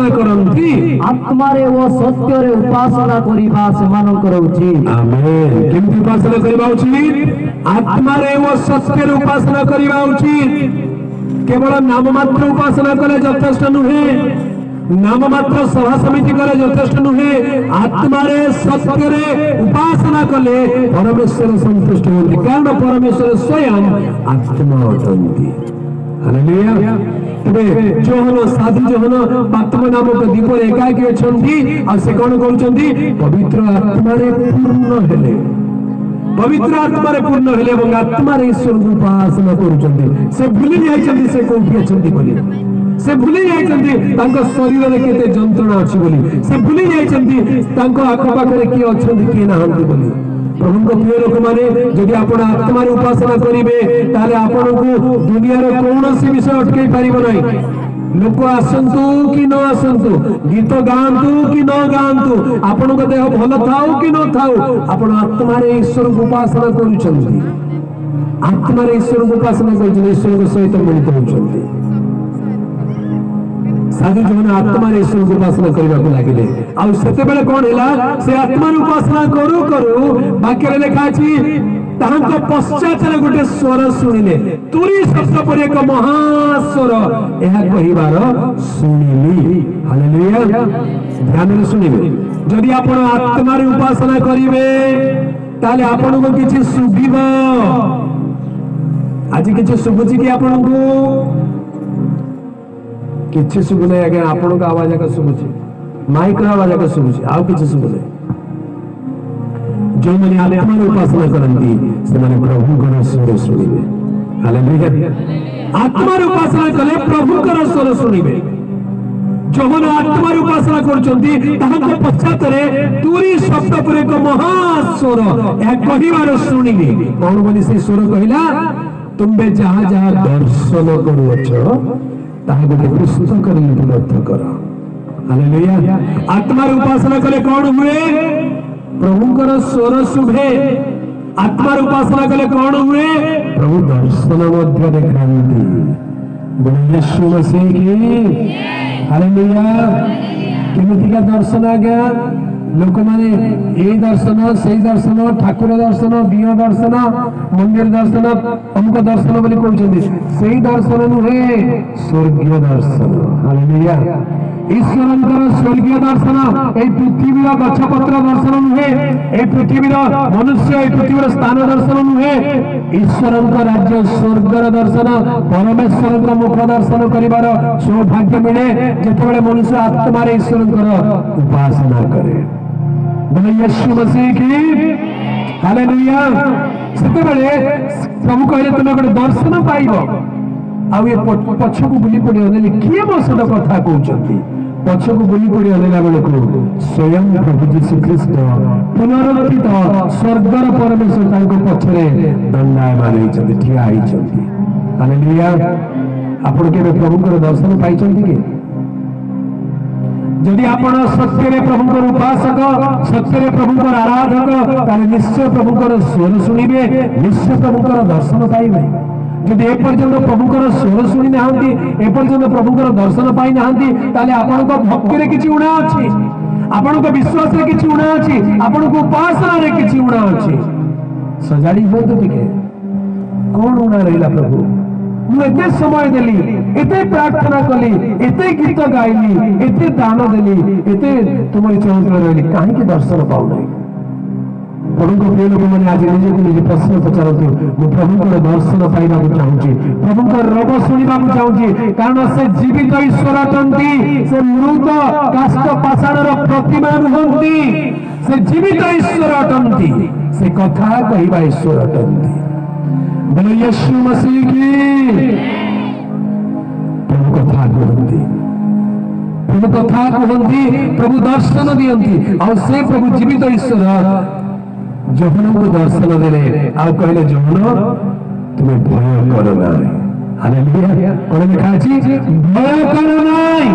करंती आत्मा रे वो सत्य रे उपासना करिबा सेमानकर उचित आमेन केमति उपासना करिबा उचित आत्मा रे वो सत्य रे उपासना करिबा उचित केवल नाम मात्र उपासना कले यथेष्ट नुहे नाम मात्र सभा समिति करे यथेष्ट नुहे आत्मा रे सत्य रे उपासना कले परमेश्वर संतुष्ट होती कारण परमेश्वर स्वयं आत्मा अटंती हालेलुया तबे जोहन साधु जोहन पात्म नामक दीप रे एकाकी अछंती आ से कोन कहउछंती पवित्र आत्मा रे पूर्ण हेले पवित्र आत्मा रे पूर्ण हेले এবং आत्मा रे ईश्वर उपासना करूछंती से भूली जायछंती से कोठी अछंती बोली से भूली जायछंती तांको शरीर रे केते जंत्रणा अछि बोली से भूली जायछंती तांको आखपाख रे की अछंती की नाहंती बोली प्रभुଙ୍କ प्रिय लोक माने जदि आपण आत्मा रे उपासना करिवे ताले आपण को दुनिया रे कोनोसी विषय अटकै पारिबो नै लोक आसंतु कि न आसंतु गीत गांतु कि न गांतु आपण को देह भल थाउ कि न थाउ आपण आत्मा रे ईश्वर उपासना करूछंती आत्मा रे ईश्वर उपासना करूछंती ईश्वर के सहित मिलित होछंती साधु जोन आत्मा रे ईश्वर उपासना करबा को लागिले आ सेते बेले कोन हैला से आत्मा रे उपासना करू वाक्य रे लिखा अछि तांको पश्चात रे गोटे स्वर सुनिले तुरी शब्द पर एक महास्वर एहा कहिबार सुनिली हालेलुया ध्यान रे सुनिबे जदि आपण आत्मा रे उपासना करिवे ताले आपण को किछि सुबिबो आज किछि सुबुची कि आपण को किछि सुबुले आगे आपण को आवाज का सुबुची माइक रा आवाज का सुबुची आ किछि सुबुले जो मैंने आत्मा रे उपासना करंती से माने प्रभु को स्वर सुनिबे हालेलुया। आत्मार उपासना कले प्रभुकर स्वर शुणिबे। जोहन आत्मार उपासना करछन्ती ताहाको पश्चातरे तुरी शब्द पर एक महास्वर या कहिबार शुणिबे। कोन बोली से स्वर कहिला तुमे जहां जहां दर्शन करूछ ताहा गोटे पुस्तक लिपिबद्ध कर। हालेलुया। आत्मार उपासना कले कोन हुए प्रभुकर स्वर शुभे। आत्मार उपासना कले कौन हुए प्रभु दर्शन मध्य देखाती। बोले यीशु मसीह की हालेलुया। केमितिका दर्शन आ गया लोक माने ए दर्शन से दर्शन ठाकुर दर्शन दियो दर्शन मंदिर दर्शन अमुक दर्शन बोली कहउछन्ती सेही दर्शन नुहे स्वर्गीय दर्शन। हालेलुया। ईश्वरंकर स्वर्गीय दर्शन ए पृथ्वीर गछपत्र दर्शन नुहे ए पृथ्वीर मनुष्य ए पृथ्वीर स्थान दर्शन नुहे ईश्वरंकर राज्य स्वर्गर दर्शन परमेश्वरंकर मुख दर्शन करिवार सौभाग्य मिले जेतेबेले मनुष्य आत्मार ईश्वरंकर उपासना करे। बोले यीशु मसीह की हालेलुया। सेतेबेले प्रभु कहले तुमे गोटे दर्शन पाइबो आउ ये पछकु बुली पड़ी अनेली किए मो सद कथा कहउछन्ती पछकु बुली पड़ी अनेला बेलको स्वयं प्रभु यीशु ख्रीष्ट पुनरुत्थित स्वर्गर परमेश्वर तांको पछरे दंडायमान होइछन्ती ठिया होइछन्ती। हालेलुया। आपण केबे प्रभुकर दर्शन पाइछन्ती कि यदि आपण सत्यरे प्रभुकर उपासक सत्यरे प्रभुकर आराधक ताले निश्चय प्रभुकर स्वर शुणिबे निश्चय प्रभुकर दर्शन पाइबे। यदि एपर्यंत प्रभुकर स्वर शुणी नाहंती एपर्यंत प्रभुकर दर्शन पाई नाहंती ताले आपनक भक्ति रे किछि उणा अछि आपनक विश्वास रे किछि उणा अछि आपनक उपासना रे किछि उणा अछि। सजाड़ी होत टिके कोन उणा रहिला प्रभु मु एते समय देली एते प्रार्थना कली एते गीत गाइली एते दान देली एते तुमरी चौंतरे रहली काहे के दर्शन पाउ नै। प्रभु को प्रिय लोक मैंने आज निजे को निजे प्रश्न पचारतु मु प्रभु को दर्शन पाइबा को चाहूची प्रभु को रोग सुनिबा को चाहूची कारण से जीवित ईश्वर अटंती से मृत काष्ठ पाषाणर प्रतिमा नुहंती से जीवित ईश्वर अटंती से कथा कहिबा ईश्वर अटंती। बोले यीशु मसीह की प्रभु कथा कहंती प्रभु कथा कहंती प्रभु दर्शन दियंती और से प्रभु जीवित ईश्वर जोहन को दर्शन देले आ कहले जोहन तुम्हें भय करो नाही। हालेलुया। कोन लिखा अछि भय करो नाही।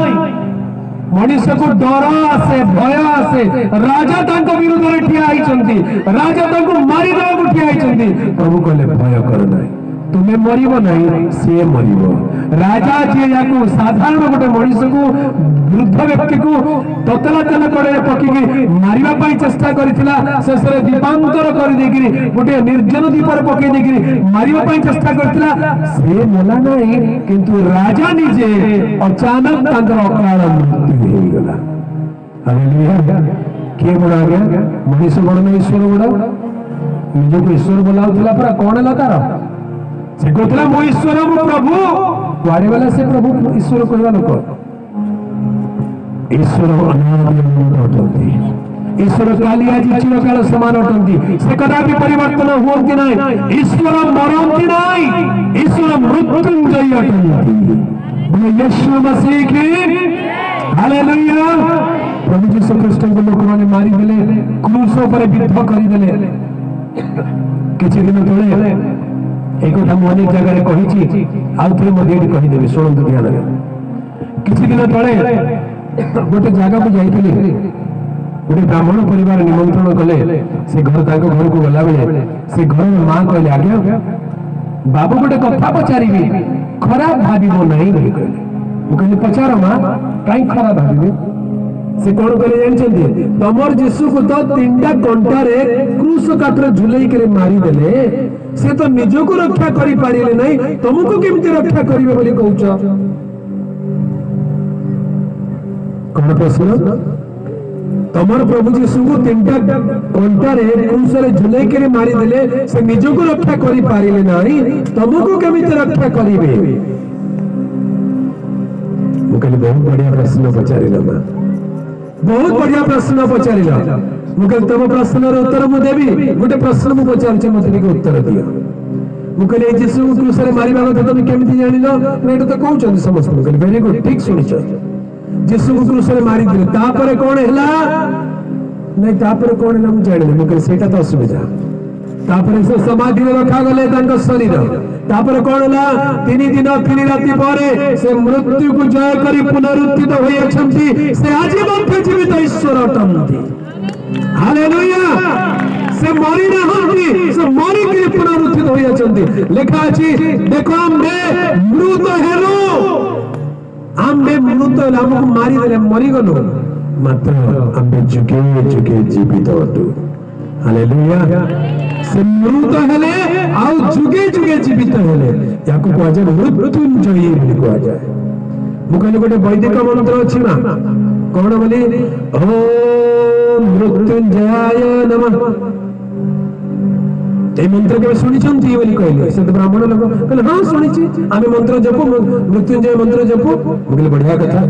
मनुष्य को डर आसे भय आसे राजा तांको विरुद्ध रे ठिया आइचंती राजा तांको मारी देबा को ठिया आइचंती प्रभु कहले भय करो नाही तुम्हें मरिबो नहीं से मरिबो। राजा जे याको साधारण गोटे मनुष्य को वृद्ध व्यक्ति को ततला तेल कड़े पकी मारिबा पई चेष्टा करिथिला शेषरे दीपांतर कर देगिरी गोटे निर्जन दीपर पके देगिरी मारिबा पई चेष्टा करिथिला से मला नहीं किंतु राजा निजे अचानक तांकर अकाल मृत्यु हो गेला। हालेलुया। के बड़ा गया मनुष्य बड़ नहीं ईश्वर बड़ा निजे को ईश्वर बोलाउथिला पर कोन लतार से कहला मो ईश्वर मो प्रभु वारे वाला से प्रभु ईश्वर कहवा लोक ईश्वर अनादि अटंती ईश्वर काली आज चिरकाल समान अटंती से कदापि परिवर्तन होती नहीं ईश्वर मरंती नहीं ईश्वर मृत्युंजय अटंती। यीशु मसीह की हालेलुया। प्रभु यीशु ख्रीष्ट को लोक माने मारी देले क्रूस पर विद्ध करि देले किछि दिन तळे एक कथा मु अनेक जगह कही आउ थे मध्य कही देवी शुणु ध्यान किसी दिन तले गोटे जगह को जाइली गोटे ब्राह्मण परिवार निमंत्रण कले से घर ताको घर को गला बेले से घर मां कहले आज्ञा बाबू गोटे कथा पचारिबी खराब भाबिबो नहीं बोली कहले मु कहले पचार मां काई खराब भाबिबे से कोन कहले जानछन्ती तमर यीशु को तो तीनटा कंटा रे क्रूस काटरे झुलई करे मारी देले से तो निजो को रक्षा करि पारिले नहीं तुमको केमते रक्षा करिवे बोली कहउछ कोन प्रश्न तमर प्रभु यीशु को तीनटा कंटा रे क्रूस रे झुलई करे मारी देले से निजो को रक्षा करि पारिले नहीं तुमको केमते रक्षा करिवे। मु कहले बहुत बढ़िया प्रश्न पचारिला मां बहुत बढ़िया प्रश्न पचारिला मुझे तुम प्रश्न उत्तर मु देवी गोटे प्रश्न मु पचार मत उत्तर दियो ମୁଁ କହିଲି ଏଇ ଯୀଶୁଙ୍କୁ କ୍ରୁଶରେ ମାରିବା କଥା ତମେ କେମିତି ଜାଣିଲ? ନା ଏଇଟା ତ କହୁଛନ୍ତି ସମସ୍ତେ। ମୁଁ କହିଲି ଭେରି ଗୁଡ୍, ଠିକ ଶୁଣିଛ। ଯୀଶୁଙ୍କୁ କ୍ରୁଶରେ ମାରିଥିଲେ, ତାପରେ କଣ ହେଲା? ନାଇଁ ତାପରେ କଣ ହେଲା ମୁଁ ଜାଣିନି। ମୁଁ କହିଲି ସେଇଟା ତ ଅସୁବିଧା। ତାପରେ ସେ ସମାଧିରେ ରଖାଗଲେ ତାଙ୍କ ଶରୀର। ତାପରେ କଣ ହେଲା? 3 ଦିନ 3 ରାତି ପରେ ସେ ମୃତ୍ୟୁକୁ ଜୟ କରି ପୁନରୁତ୍ଥିତ ହୋଇଅଛନ୍ତି। ସେ ଆଜି ମଧ୍ୟ ଜୀବିତ ଈଶ୍ୱର ଅଟନ୍ତି। ହାଲେଲୁୟା। ସେ ମରି ନାହାନ୍ତି, ସେ ମରିକି ପୁନରୁତ୍ଥିତ ହୋଇଅଛନ୍ତି। ଲେଖା ଅଛି, ଦେଖ ଆମ୍ଭେ ମୃତ ହେଲୁ, ଆମ୍ଭେ ମୃତ ହେଲୁ, ଆମକୁ ମାରିଦେଲେ, ମରିଗଲୁ, ମାତ୍ର ଆମ୍ଭେ ଯୁଗେ ଯୁଗେ ଜୀବିତ ଅଟୁ। ହାଲେଲୁୟା। ସେ ମୃତ ହେଲେ ଆଉ ଯୁଗେ ଯୁଗେ ଜୀବିତ ହେଲେ। ୟାକୁ କୁହାଯାଏ ମୃତ୍ୟୁଞ୍ଜୟୀ ବୋଲି କୁହାଯାଏ। ମୁଁ କହିଲି ଗୋଟେ ବୈଦିକ ମନ୍ତ୍ର ଅଛି ନା, କଣ ବୋଲି? ଓମ୍ ମୃତ୍ୟୁଞ୍ଜୟାୟ ନମଃ। এই মন্ত্র কেবে শুনিছন্তি বলি কইলে। সে তো ব্রাহ্মণ লোক কইলে হ্যাঁ শুনিছি, আমি মন্ত্র জপু, মৃত্যুঞ্জয় মন্ত্র জপু। ମୁଁ କହିଲି ବଢିଆ କଥା।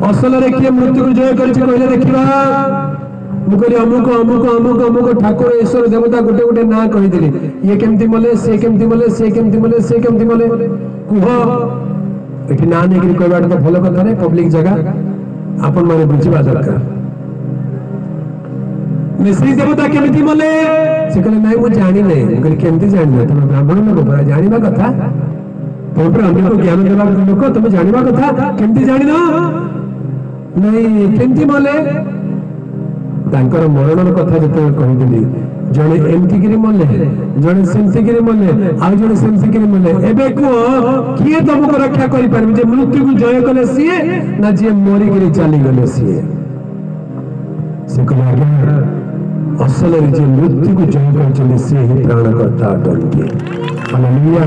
ଅସଲରେ କିଏ ମୃତ୍ୟୁକୁ ଜୟ କରିଛି କହିଲେ ଦେଖିବା। ମୁଁ କହିଲି ଅମୁକ ଅମୁକ ଅମୁକ ଅମୁକ ଠାକୁର ଈଶ୍ୱର ଦେବତା ଗୋଟେ ଗୋଟେ ନାଁ କହିଦେଲି। ଇଏ କେମିତି ମଲେ, ସେ କେମିତି ମଲେ, ସେ କେମିତି ମଲେ, ସେ କେମିତି ମଲେ, କୁହ। ଏଠି ନାଁ ନେଇକିରି କହିବାଟା ତ ଭଲ କଥା ନାହିଁ, ପବ୍ଲିକ ଜାଗା, ଆପଣ ମାନେ ବୁଝିବା ଦରକାର। ସେଇ ଦେବତା କେମିତି ମଲେ? ସେ କହିଲେ ନାଇଁ ମୁଁ ଜାଣି ନାହିଁ। ମୁଁ କହିଲି କେମିତି ଜାଣିନ? ତମେ ବ୍ରାହ୍ମଣ ଲୋକ ପରା, ଜାଣିବା କଥା। ତମେ ଆମକୁ ଜ୍ଞାନ ଦେବା ଲୋକ, ତମେ ଜାଣିବା କଥା। କେମିତି ଜାଣିନ? ନାଇଁ କେମିତି ମଲେ? ତାଙ୍କର ମରଣର କଥା ଯେତେବେଳେ କହିଥିଲି, ଜଣେ ଏମିତିକିରି ମଲେ, ଜଣେ ସେମିତିକିରି ମଲେ, ଆଉ ଜଣେ ସେମିତିକିରି ମଲେ। ଏବେ କୁହ କିଏ ତମକୁ ରକ୍ଷା କରିପାରିବେ? ଯେ ମୃତ୍ୟୁକୁ ଜୟ କଲେ ସିଏ, ନା ଯିଏ ମରିକିରି ଚାଲିଗଲେ ସିଏ? ସେ କହିଲେ ଆଜ୍ଞା ଅସଲରେ ଯିଏ ମୃତ୍ୟୁକୁ ଜୟ କରିଛନ୍ତି ସିଏ ହିଁ ପ୍ରାଣକର୍ତ୍ତା ଅଟନ୍ତି। ହାଲେଲୁୟା।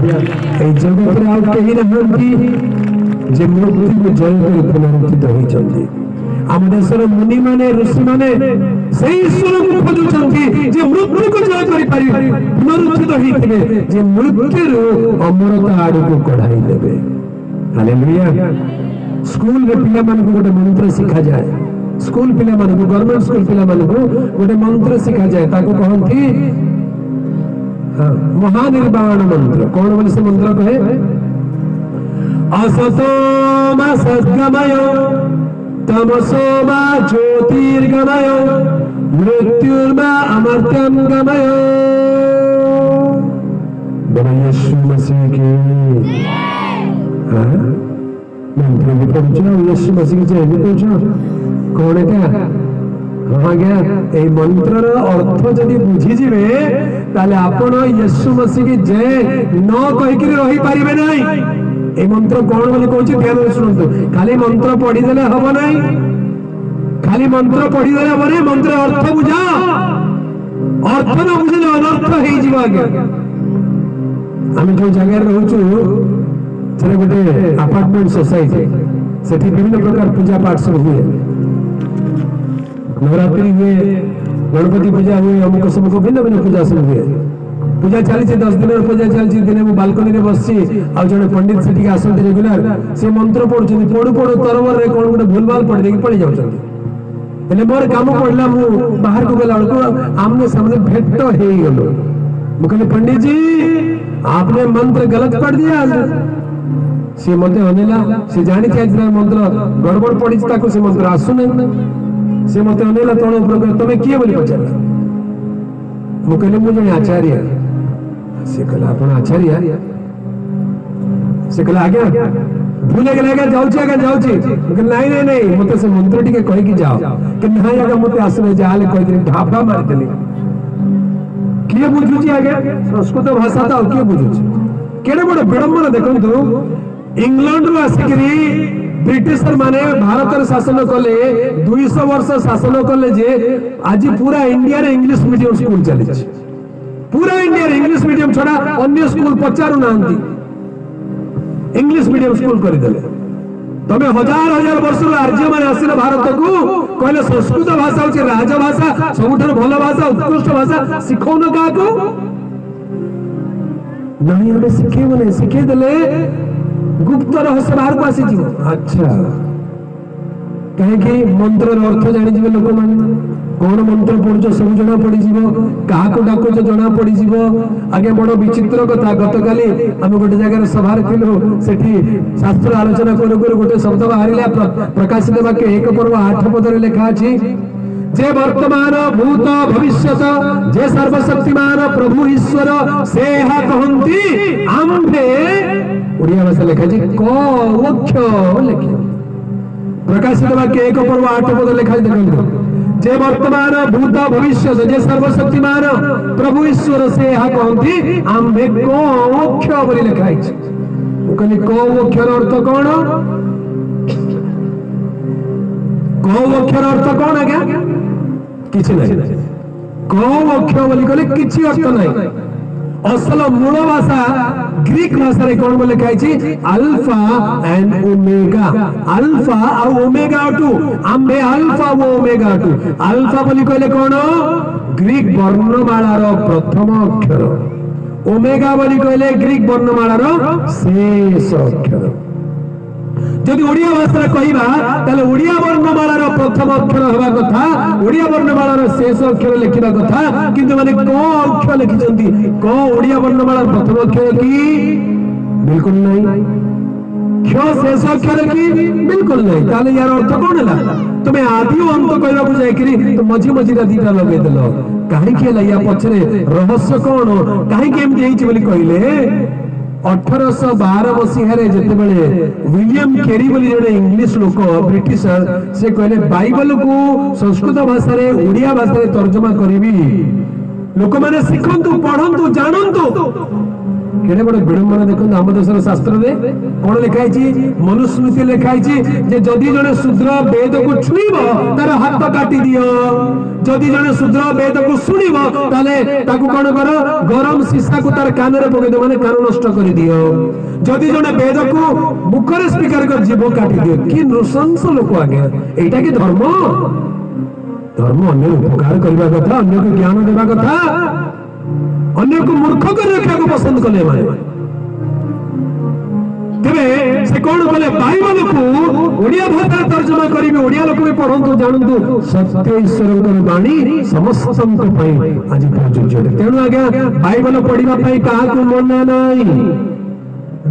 এই ଜଗତରେ ଆଉ କେହି ନାହାନ୍ତି ଯେ ମୃତ୍ୟୁକୁ ଜୟ କରି ପୁନରୁତ୍ଥିତ ହୋଇଛନ୍ତି। ଆମ ଦେଶର ମୁନିମାନେ, ଋଷିମାନେ ସେଇ ଈଶ୍ୱରକୁ ଖୋଜୁଛନ୍ତି ଯେ ମୃତ୍ୟୁକୁ ଜୟ କରିପାରିବେ, ପୁନରୁତ୍ଥିତ ହେଇଥିବେ, ଯେ ମୃତ୍ୟୁରୁ ଅମରତା ଆଡକୁ କଢାଇ ଦେବେ। ହାଲେଲୁୟା। ସ୍କୁଲରେ ପିଲାମାନଙ୍କୁ ଗୋଟେ ମନ୍ତ୍ର ଶିଖାଯାଏ। ସ୍କୁଲ ପିଲାମାନଙ୍କୁ, ଗଭର୍ଣ୍ଣମେଣ୍ଟ ସ୍କୁଲ ପିଲାମାନଙ୍କୁ ଗୋଟେ ମନ୍ତ୍ର ଶିଖାଯାଏ, ତାକୁ କହନ୍ତି ମହାନିର୍ବାଣ ମନ୍ତ୍ର। କଣ ବୋଲି ସେ ମନ୍ତ୍ର କହେ? असतो मा सद्गमय तमसो मा ज्योतिर्गमय मृत्युर्मा अमर्त्यं गमय। यीशु मसीह की मंत्र भी पढ़ुछ, यीशु मसीह की जय भी पढ़ुछ। कौन क्या? हाँ आज्ञा, এই মন্ত্রর অর্থ যদি বুঝিଯିবে তাহলে আপন यीशु मसीह की जय न কইকি রহি পারিবে নাই। এই মন্ত্র কোন বলি কইছি ধ্যান দিয়ে শুনନ୍ତୁ। খালি মন্ত্র পড়ি দেলে হবে নাই, খালি মন্ত্র পড়ি দেলে হবে নাই, মন্ত্রের অর্থ বুঝা। অর্থ না বুঝলে অনর্থ হয়ে যাব। আজ্ঞা আমি যে জায়গায় রহুଛୁ সেটা গোটে আপার্টমেন্ট সোসাইটি। সেটি বিভিন্ন প্রকার পূজা পাঠ সব हुए। नवरात्रि हुए, गणपति पूजा हुए, अमुक सबको भिन्न भिन्न पूजा सब हुए। पूजा चली 10 दिन पूजा चली। दिने मु बालकनी रे बसছি, आ जने पंडित सेठी आसंती रेगुलर, से मंत्र पढुछनी, पढु पढु तरवर रे कोन गुटे भूलभाल पढि देकी पळि जाउछन्ती। हेले मोर काम पडला, मु बाहर को गेला को आमने सामने भेट हे गेलो। मु कहले पंडित जी आपने मंत्र गलत पढ़ दिया। से मते अनेला, से जानि कि आज मंत्र गड़बड़ पड़ी, ताको से मंत्र आसुने। से मत अनेला तण प्रकार तमे किए बोली पचार। मु कहले मु जने आचार्य। से कहला आपण आचार्य? से कहला आज्ञा भूले गेला, आज्ञा जाउची, आज्ञा जाउची। मु कहले नहीं नहीं नहीं, मते से मंत्र टिके कहि कि जाओ। कि नहीं आज्ञा मते आसने जाले कहि दे, ढाबा मार देली। किए बुझुची आज्ञा? संस्कृत भाषा त किए बुझुची? केडे बड़ विडंबना देखंतु। इंग्लैंड रो आसिकरी ब्रिटिशर माने भारत शासन कले, 200 वर्ष शासन कले, जे आज पूरा इंडिया रे इंग्लिश मीडियम स्कूल चली। पूरा इंडिया रे इंग्लिश मीडियम छड़ा अन्य स्कूल पचारू नांती, इंग्लिश मीडियम स्कूल कर देले। तमे हजार हजार वर्ष आर्य माने आसिले भारत को, कहले संस्कृत भाषा होची राजभाषा, सबुठार भल भाषा, उत्कृष्ट भाषा, सिखौ न काको। नहीं हमें सिखे बने, सिखे देले गुप्त रहस्य बाहर को आसी जीव। अच्छा कहीं मंत्र अर्थ जानी लोक मैंने कौन मंत्र पढ़ुଛ सब जना पड़ी जीवो काहा को डाकुछ जना पड़ी जीवो आगे बड़ विचित्र कथा गतकाली हम गोटे जगह सभा रे थिलु सेठी शास्त्र आलोचना करू करू गोटे शब्द बाहरिला प्रकाशित वाक्य 1 पर्व 8 पद रे लिखा अछि जे वर्तमान भूत भविष्यत जे सर्वशक्तिमान प्रभु ईश्वर से हा कहंती आम्भे ओडिया भाषा लिखा अछि को वक्ष लिखि प्रकाशित वाक्य 1 पर्व 8 पद लिखा देखंतु जे वर्तमान भूत भविष्य जे सर्वशक्तिमान प्रभु ईश्वर से हा कहंती आम्भे को वक्ष बोली लिखा अछि ओ कहली को वक्षर अर्थ कोन को वक्षर अर्थ कोन आज्ञा किछि नहीं को वक्ष बोली कहले किछि अर्थ नहीं असल मूल भाषा ग्रीक भाषा रे कोन बोले लिखा अछि अल्फा एंड ओमेगा अल्फा और ओमेगा टू आम्बे अल्फा वो ओमेगा टू अल्फा बोली कहले कोन ग्रीक वर्णमाला रो प्रथम अक्षर ओमेगा बोली कहले ग्रीक वर्णमाला रो शेष अक्षर जदि ओडिया भाषा कहबा ताले ओडिया वर्णमाला रो प्रथम अक्षर होबा कथा ओडिया वर्णमाला रो शेष अक्षर लिखिबा कथा किंतु माने को अक्षर लिखिचंती को ओडिया वर्णमाला प्रथम अक्षर की बिल्कुल नहीं क्यों शेष अक्षर की बिल्कुल नहीं ताले यार अर्थ कोन हला तुमे आदि और अंत कहबा को जाय करी तो मझी मझी रा दीटा लगे देलो काहे के लइया पछरे रहस्य कोन काहे के एम देइछि बोली कहले 1812 मसीहारे जेतेबेले विलियम केरी बोली जड़े इंग्लिश लोक ब्रिटिशर से कहले बाइबल को संस्कृत भाषा रे ओडिया भाषा रे तर्जमा करिवि लोक माने सिखंतु पढंतु जानंतु केडे बड़ विडंबना देखंतु हम देशर शास्त्र रे कोन लिखाई छी मनुस्मृति लिखाई छी जे जदि जने शूद्र वेद को छुईबो तार हाथ काटी दियो जदि जने शूद्र वेद को सुनिबो ताले ताकू कोन करो गरम सीसा को तार कान रे पके दे माने कान नष्ट करि दियो जदि जने वेद को मुख रे स्पीकर कर जीव काटी दियो कि नृशंस लोक आगे एटा कि धर्म धर्म अन्य उपकार करबा कथा अन्य को ज्ञान देबा कथा अन्य को मूर्ख कर रखा को पसंद कले माने तेबे से कोन बोले बाइबल को ओडिया भाषा तर्जमा करिबे ओडिया लोक भी पढंतु जानंतु सत्य ईश्वरकर बाणी समस्तन को पई आज प्रयोज्य तेनु आज्ञा बाइबल पढिबा पई काहा को मन नाही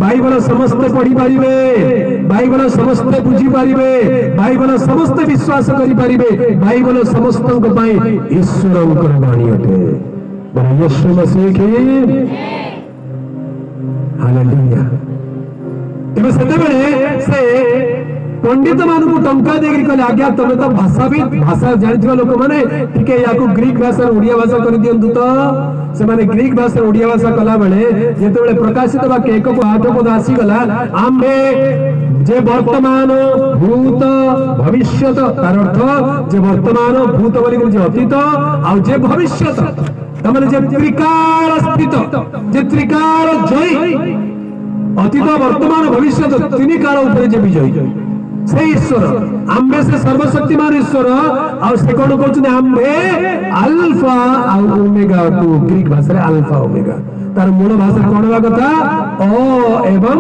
बाइबल समस्त पढ़ी पारिबे बाइबल समस्त बुझी पारिबे बाइबल समस्त विश्वास करि पारिबे बाइबल समस्तन को पई ईश्वरकर बाणी अटे यीशु मसीह की हालेलुया तेबे सेतेबेले से पंडित मान को टंका देकरी कहले आज्ञा तमे तो भाषा जानिथिबा लोक माने ठीके याको ग्रीक भाषा ओडिया भाषा कर दियंतु तो से माने ग्रीक भाषा ओडिया भाषा कला बेले जेतेबेले प्रकाशित वाक्य 1 को 8 पद आसी गला आम्बे जे वर्तमान भूत भविष्यत तार अर्थ जे वर्तमान भूत बोली जे अतीत आ जे भविष्यत तमने जे त्रिकाल स्थित जे त्रिकाल जय अतीत वर्तमान भविष्यत तीन काल ऊपर जे विजय से ईश्वर आम्बे से सर्वशक्तिमान ईश्वर और से कोन कहउछन आम्बे अल्फा और ओमेगा टू ग्रीक भाषा रे अल्फा ओमेगा तार मूल भाषा कोन बा कथा ओ एवं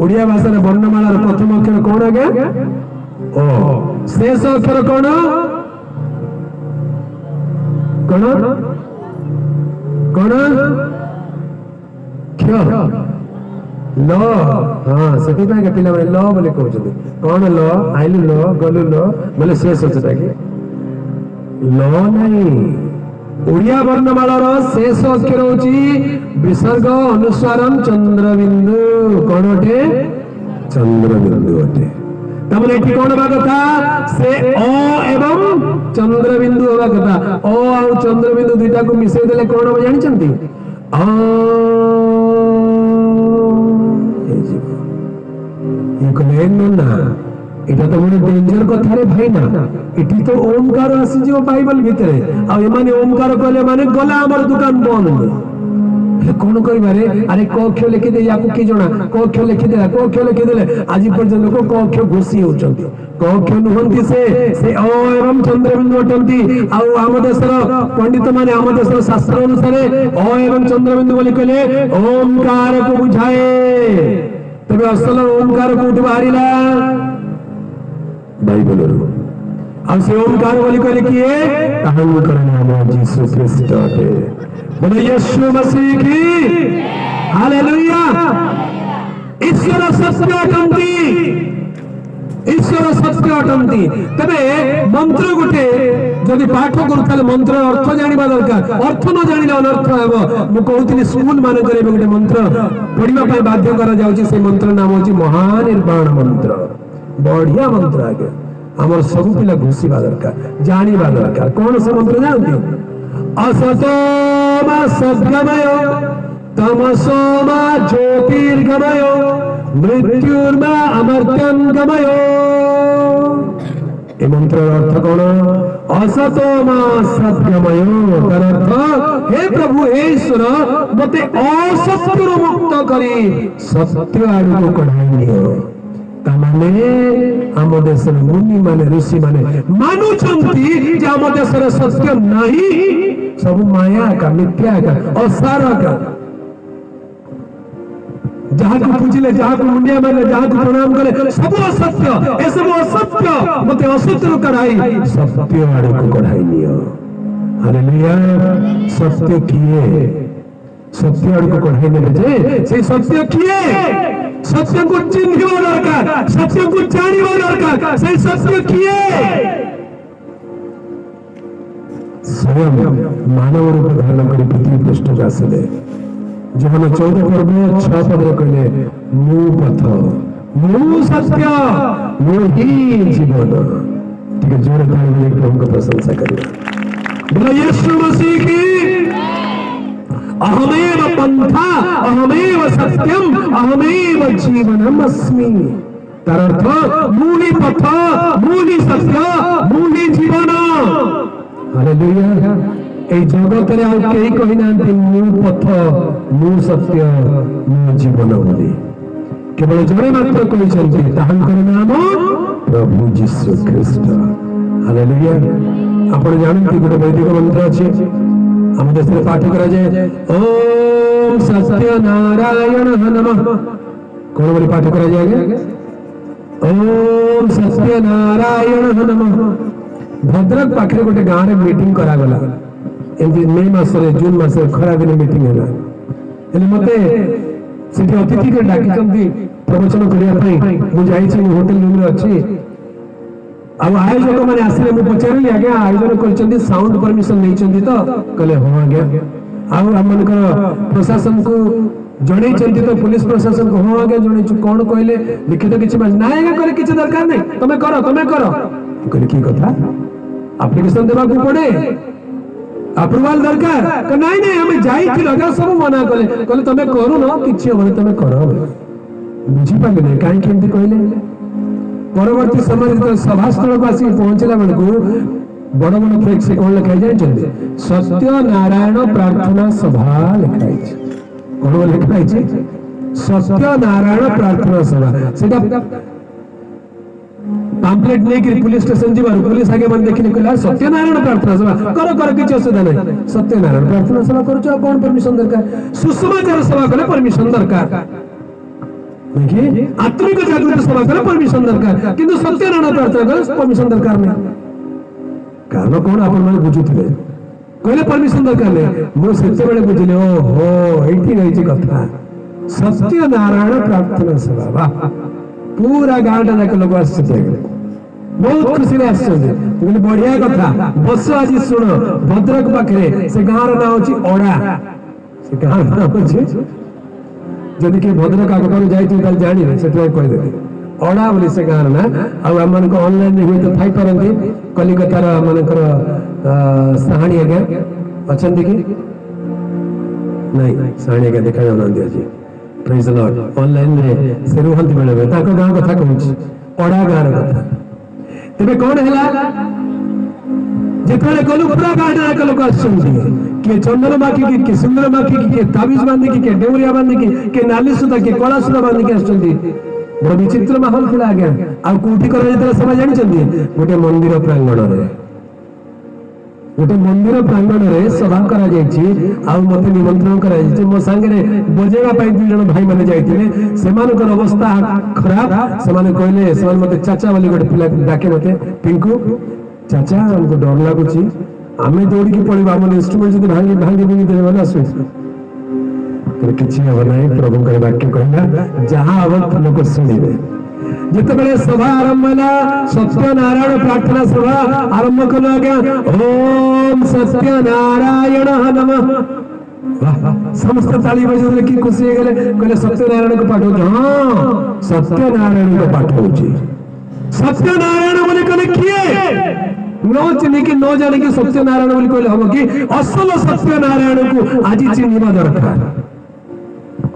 ओडिया भाषा रे वर्णमाला रे प्रथम अक्षर कोन आगे ओ शेष अक्षर कोन कोन कोन क्यों लो हाँ सेठी पे के पिला लो बोले कहउछथि कोन लो आइलु लो गलु लो बोले शेष होछता कि लो नहीं ओडिया वर्णमाला रो शेष अक्षर होची विसर्ग अनुस्वारम चंद्रबिंदु कोन अटे चंद्रबिंदु अटे तमने एठी कोन बा कथा से ओ एवं चंद्रबिंदु होबा कथा ओ और चंद्रबिंदु दुटा को मिसै देले कोन हो जानि छंती ना এটা তো বড় ডেঞ্জার কথা রে ভাই না এটি তো ওমকার আসিଯିବ বাইবেল ভিতরে আর এমানে ওমকার কইলে মানে গলা আমার দোকান বন্ধ কোন করিবারে আরে ক অক্ষর লিখি দে ইয়াকু কি জনা ক অক্ষর লিখি দে ক অক্ষর লিখি দেলে আজি পর্যন্ত লোক ক অক্ষর ঘোষি होचंती क অক্ষর নুহंती से ओ एवं चंद्रबिंदु अटंती आ आम देशर पंडित माने आम देशर शास्त्र अनुसार ओ एवं चंद्रबिंदु बोली कहले ओमकार को बुझाए तबे असल ओमकार कोठी बाहरिला बाइबल ଆଉ ସେ ଓମକାର ବୋଲି କହିଲେ କିଏ? ତାହାଙ୍କର ନାମ ଯୀଶୁ ଖ୍ରୀଷ୍ଟ ଅଟେ। ବୋଲେ यीशु मसीह की हालेलुया। ईश्वर सत्य अटंती, ईश्वर सत्य अटंती। तबे मंत्र गोटे जदि पाठ करूथाले मंत्र अर्थ जानिबा दरकार। अर्थ न जानिले अनर्थ हेबो। मु कहउतिनि स्कूल माने करे गोटे मंत्र पढिबा पय बाध्य करा जाउची। से मंत्र नाम होची महानिर्वाण मंत्र। बढ़िया मंत्र आगे हमर सब पिला घुसीबा दरकार, जानिबा दरकार। कौन से मंत्र जानती? असतो मा सद्गमय तमसो मा ज्योतिर्गमय मृत्युर्मा अमर्त्यं गमय। ए मंत्र अर्थ कौन? असतो मा सद्गमय। तार अर्थ हे प्रभु हे ईश्वर मते असत्यरु मुक्त करी सत्य आडु कढाई दियो। तामाने आम देश मुनि माने ऋषि माने मानुछंती जे आम देश सत्य नहीं, सब माया का मिथ्या का असार का। जहाँ को पूजिले, जहाँ को मुंडिया मारे, जहाँ को प्रणाम करे सब असत्य। ए सब असत्य मते असत्य कढ़ाई सत्य आड़े को कढ़ाई लियो। हालेलुया। सत्य किए? सत्य आड़े को कढ़ाई ने जे से सत्य किए? सत्य को चिन्हिबा दरकार, सत्य को जानिबा दरकार। से सत्य किए? स्वयं मानव रूप धारण करी पृथ्वी पृष्ठ आसिले। जोहन 14 पर्व 6 पद कहले मु पथ मु सत्य मु ही जीवन। ठीक है, जोर ताली बजाई प्रभु को प्रशंसा करिए। बोलो यीशु मसीह की अहमेव पंथा अहमेव सत्यम अहमेव जीवनम अस्मि। तार अर्थ मु ही पथ मु ही सत्य मु ही जीवन। हालेलुया। ए जगत रे आ केही कहि नांती मु पथ मु सत्य मु जीवन बोली। केवल जणे मात्र कहिसंती, ताहांकर नाम प्रभु यीशु ख्रीस्ट। हालेलुया। आपण जानती गोटे वैदिक मंत्र अछि हम देश रे पाठ करा जाय। ओम सत्य नारायण नमः। कोन बोली पाठ करा जाय? ओम सत्य नारायण नमः। भद्रक पाखरे गोटे गाँव रे मीटिंग करा गला। एमती मे मासरे जून मासरे खरा दिन मीटिंग है। मत से अतिथि के डाकी प्रवचन करने मुझे होटेल रूम अच्छी आयोजक मैंने आसिले मुझे पचारि आज्ञा आयोजन कर साउंड परमिशन नहीं तो कहले हाँ आज्ञा आम प्रशासन को जन तो पुलिस प्रशासन को हाँ आज्ञा जन कौन कहले लिखित किसी ना आज्ञा कले किसी दरकार नहीं तुम्हें कर कहले की कथा एप्लिकेशन देवा पड़े अप्रूवल दरकार नहीं नहीं हमें जाई सब मना कले कहले तमे करू न किछि होबे तमे करो बुझी पाले नहीं काहे केमती कहले परवर्ती समय तो सभा स्थल को आसी पहुंचला बेलको बड़ बड़ फ्लेक्स से कोन लिखाई जाय सत्य नारायण प्रार्थना सभा लिखाई छै कोन लिखाई छै सत्य नारायण प्रार्थना सभा सेटा पैम्पलेट नहीं कि पुलिस स्टेशन जीवा पुलिस आगे मन देखिने कहला सत्यनारायण प्रार्थना सभा करो किछ असुविधा नहीं सत्यनारायण प्रार्थना सभा करू छ कोन परमिशन दरकार सुसमाचार सभा कले परमिशन दरकार देखि आत्मिक जागृति सभा कले परमिशन दरकार किंतु सत्यनारायण प्रार्थना कले परमिशन दरकार नहीं कारण कोन आपन मन बुझुथिले कहले परमिशन दरकार नहीं मो सेते बेले बुझिले ओहो एठी रही छै कथा सत्यनारायण प्रार्थना सभा वाह पूरा गाँव जाक लोग आसते बहुत खुशी बढ़िया कथा बस आज शुण भद्रक पाखे से गाँव ना हूँ अड़ा से गाँव ना हूँ जदि कि भद्रक आगे जाए जानी से कहीदेवी अड़ा बोली से गाँव ना आम ऑनलाइन हुए तो थी पारती कलिकतार मनकर साहाणी आज्ञा अच्छा कि नहीं साहाणी आज्ञा देखा जाऊना आज प्रेज द लॉर्ड ऑनलाइन रे से रुहंती बेले ताको गाँव कथा कहूँ अड़ा गाँव कथा तेरे कौन है जितने गलु पूरा गाँव जाक लोग आसुँच किए चंदन माखी किए सुंदर माखी किए ताबिज बांधिकी किए डेउरिया बांधिकी किए नाली सुधा किए कला सुधा बांधिकी आसुँच बड़ विचित्र माहौल था आज्ञा आउटी कर सभा जानी गोटे मंदिर प्रांगण गोटे मंदिर प्रांगण में सभा करा मत निमंत्रण कर मो सांगे बजेगा दुई जन भाई मैंने जाते अवस्था खराब से कहले मत चाचा बोली गोटे पिला डाके मत पिंकू चाचा हमको डर लगुच आम दौड़ की पड़ो आम इन्स्ट्रुमेंट जो भांगी भांगी भांगी देवे मैंने आस किसी हम ना प्रभु वाक्य कहला जहाँ हम लोग शुणे जिते सभा आरंभ है सत्यनारायण प्रार्थना सभा आरंभ कल आज्ञा ओम सत्यनारायण नमः समस्त ताली बजे कि खुशी हो गए कहले सत्यनारायण को पाठ हो हाँ सत्यनारायण को पाठ हो सत्यनारायण बोले कहले किए न चिन्ह कि न जाने कि सत्यनारायण बोले कहले हम कि असल सत्यनारायण को आज चिन्हवा दरकार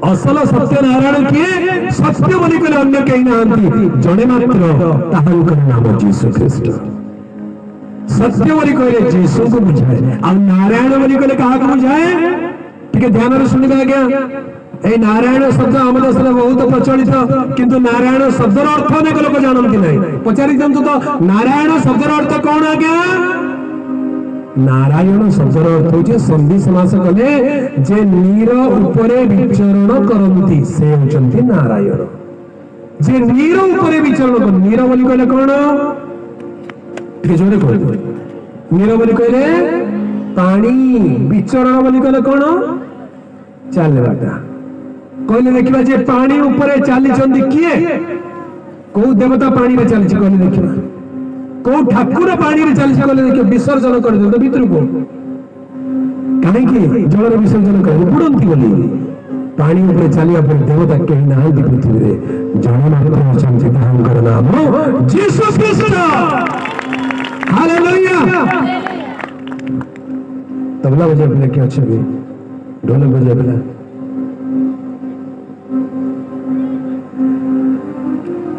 असल सत्यनारायण किए सत्य बोली कहले अन्य कहीं नांती जड़े मात्र ताहांकर नाम जीसु ख्रीस्ट सत्य बोली कहले जीसु को बुझाए अब नारायण बोली कहले कहा को बुझाए ठीक है ध्यान रे सुनिबा आज्ञा ए नारायण शब्द आम देश में बहुत प्रचलित किंतु नारायण शब्द अर्थ अनेक लोक जानती नहीं पचारि दिंतु तो नारायण शब्द अर्थ कौन आज्ञा नारायण शब्द अर्थ होचे संधि समास कले जे नीर उपरे विचरण करंती से होचंती नारायण जे नीर उपरे विचरण कर नीर बोली कहले कोन ठीक जोरे कहले नीर बोली कहले पानी विचरण बोली कहले कोन चलवाटा कहले देखिबा जे पानी उपरे चाली चंदी किए को देवता पानी में चलछि कहले देखिबा को ठाकुर पानी में चलछि कहले देखिबा विसर्जन कर दे भीतर को काहे कि जल रे विसर्जन कर बुडंती बोली पानी ऊपर चलिया पर देवता के नांदी पृथ्वी रे जल मात्र अछंती तांकर नाम जीसस ख्रीस्ट हालेलुया तबला बजे बोले क्या अच्छा भी ढोलक बजे बोले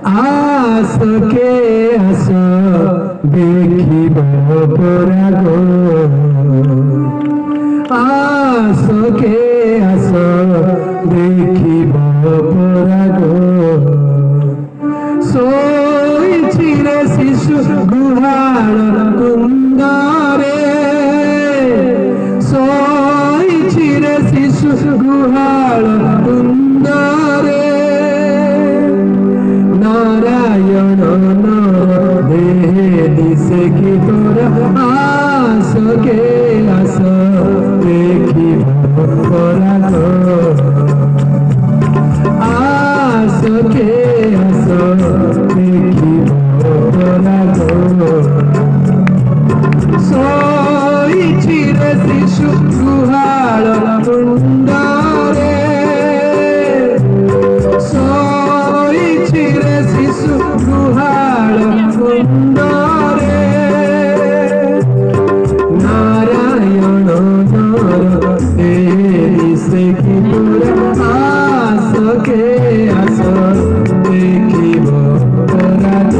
आस के आस देखी पराग आस के आस देखी पराग सोई रे शिशु गुहाल कुंदारे सोई रे शिशु गुहाल कुंदारे नारायण देहे दिसे की तोर आस के आस देखी पराग आस के आस देखी पराग सोई रे शिशु गुहाल कुंडारे सोई रे शिशु गुहाल कुंडारे नारायण से की आस के आस देखी पराग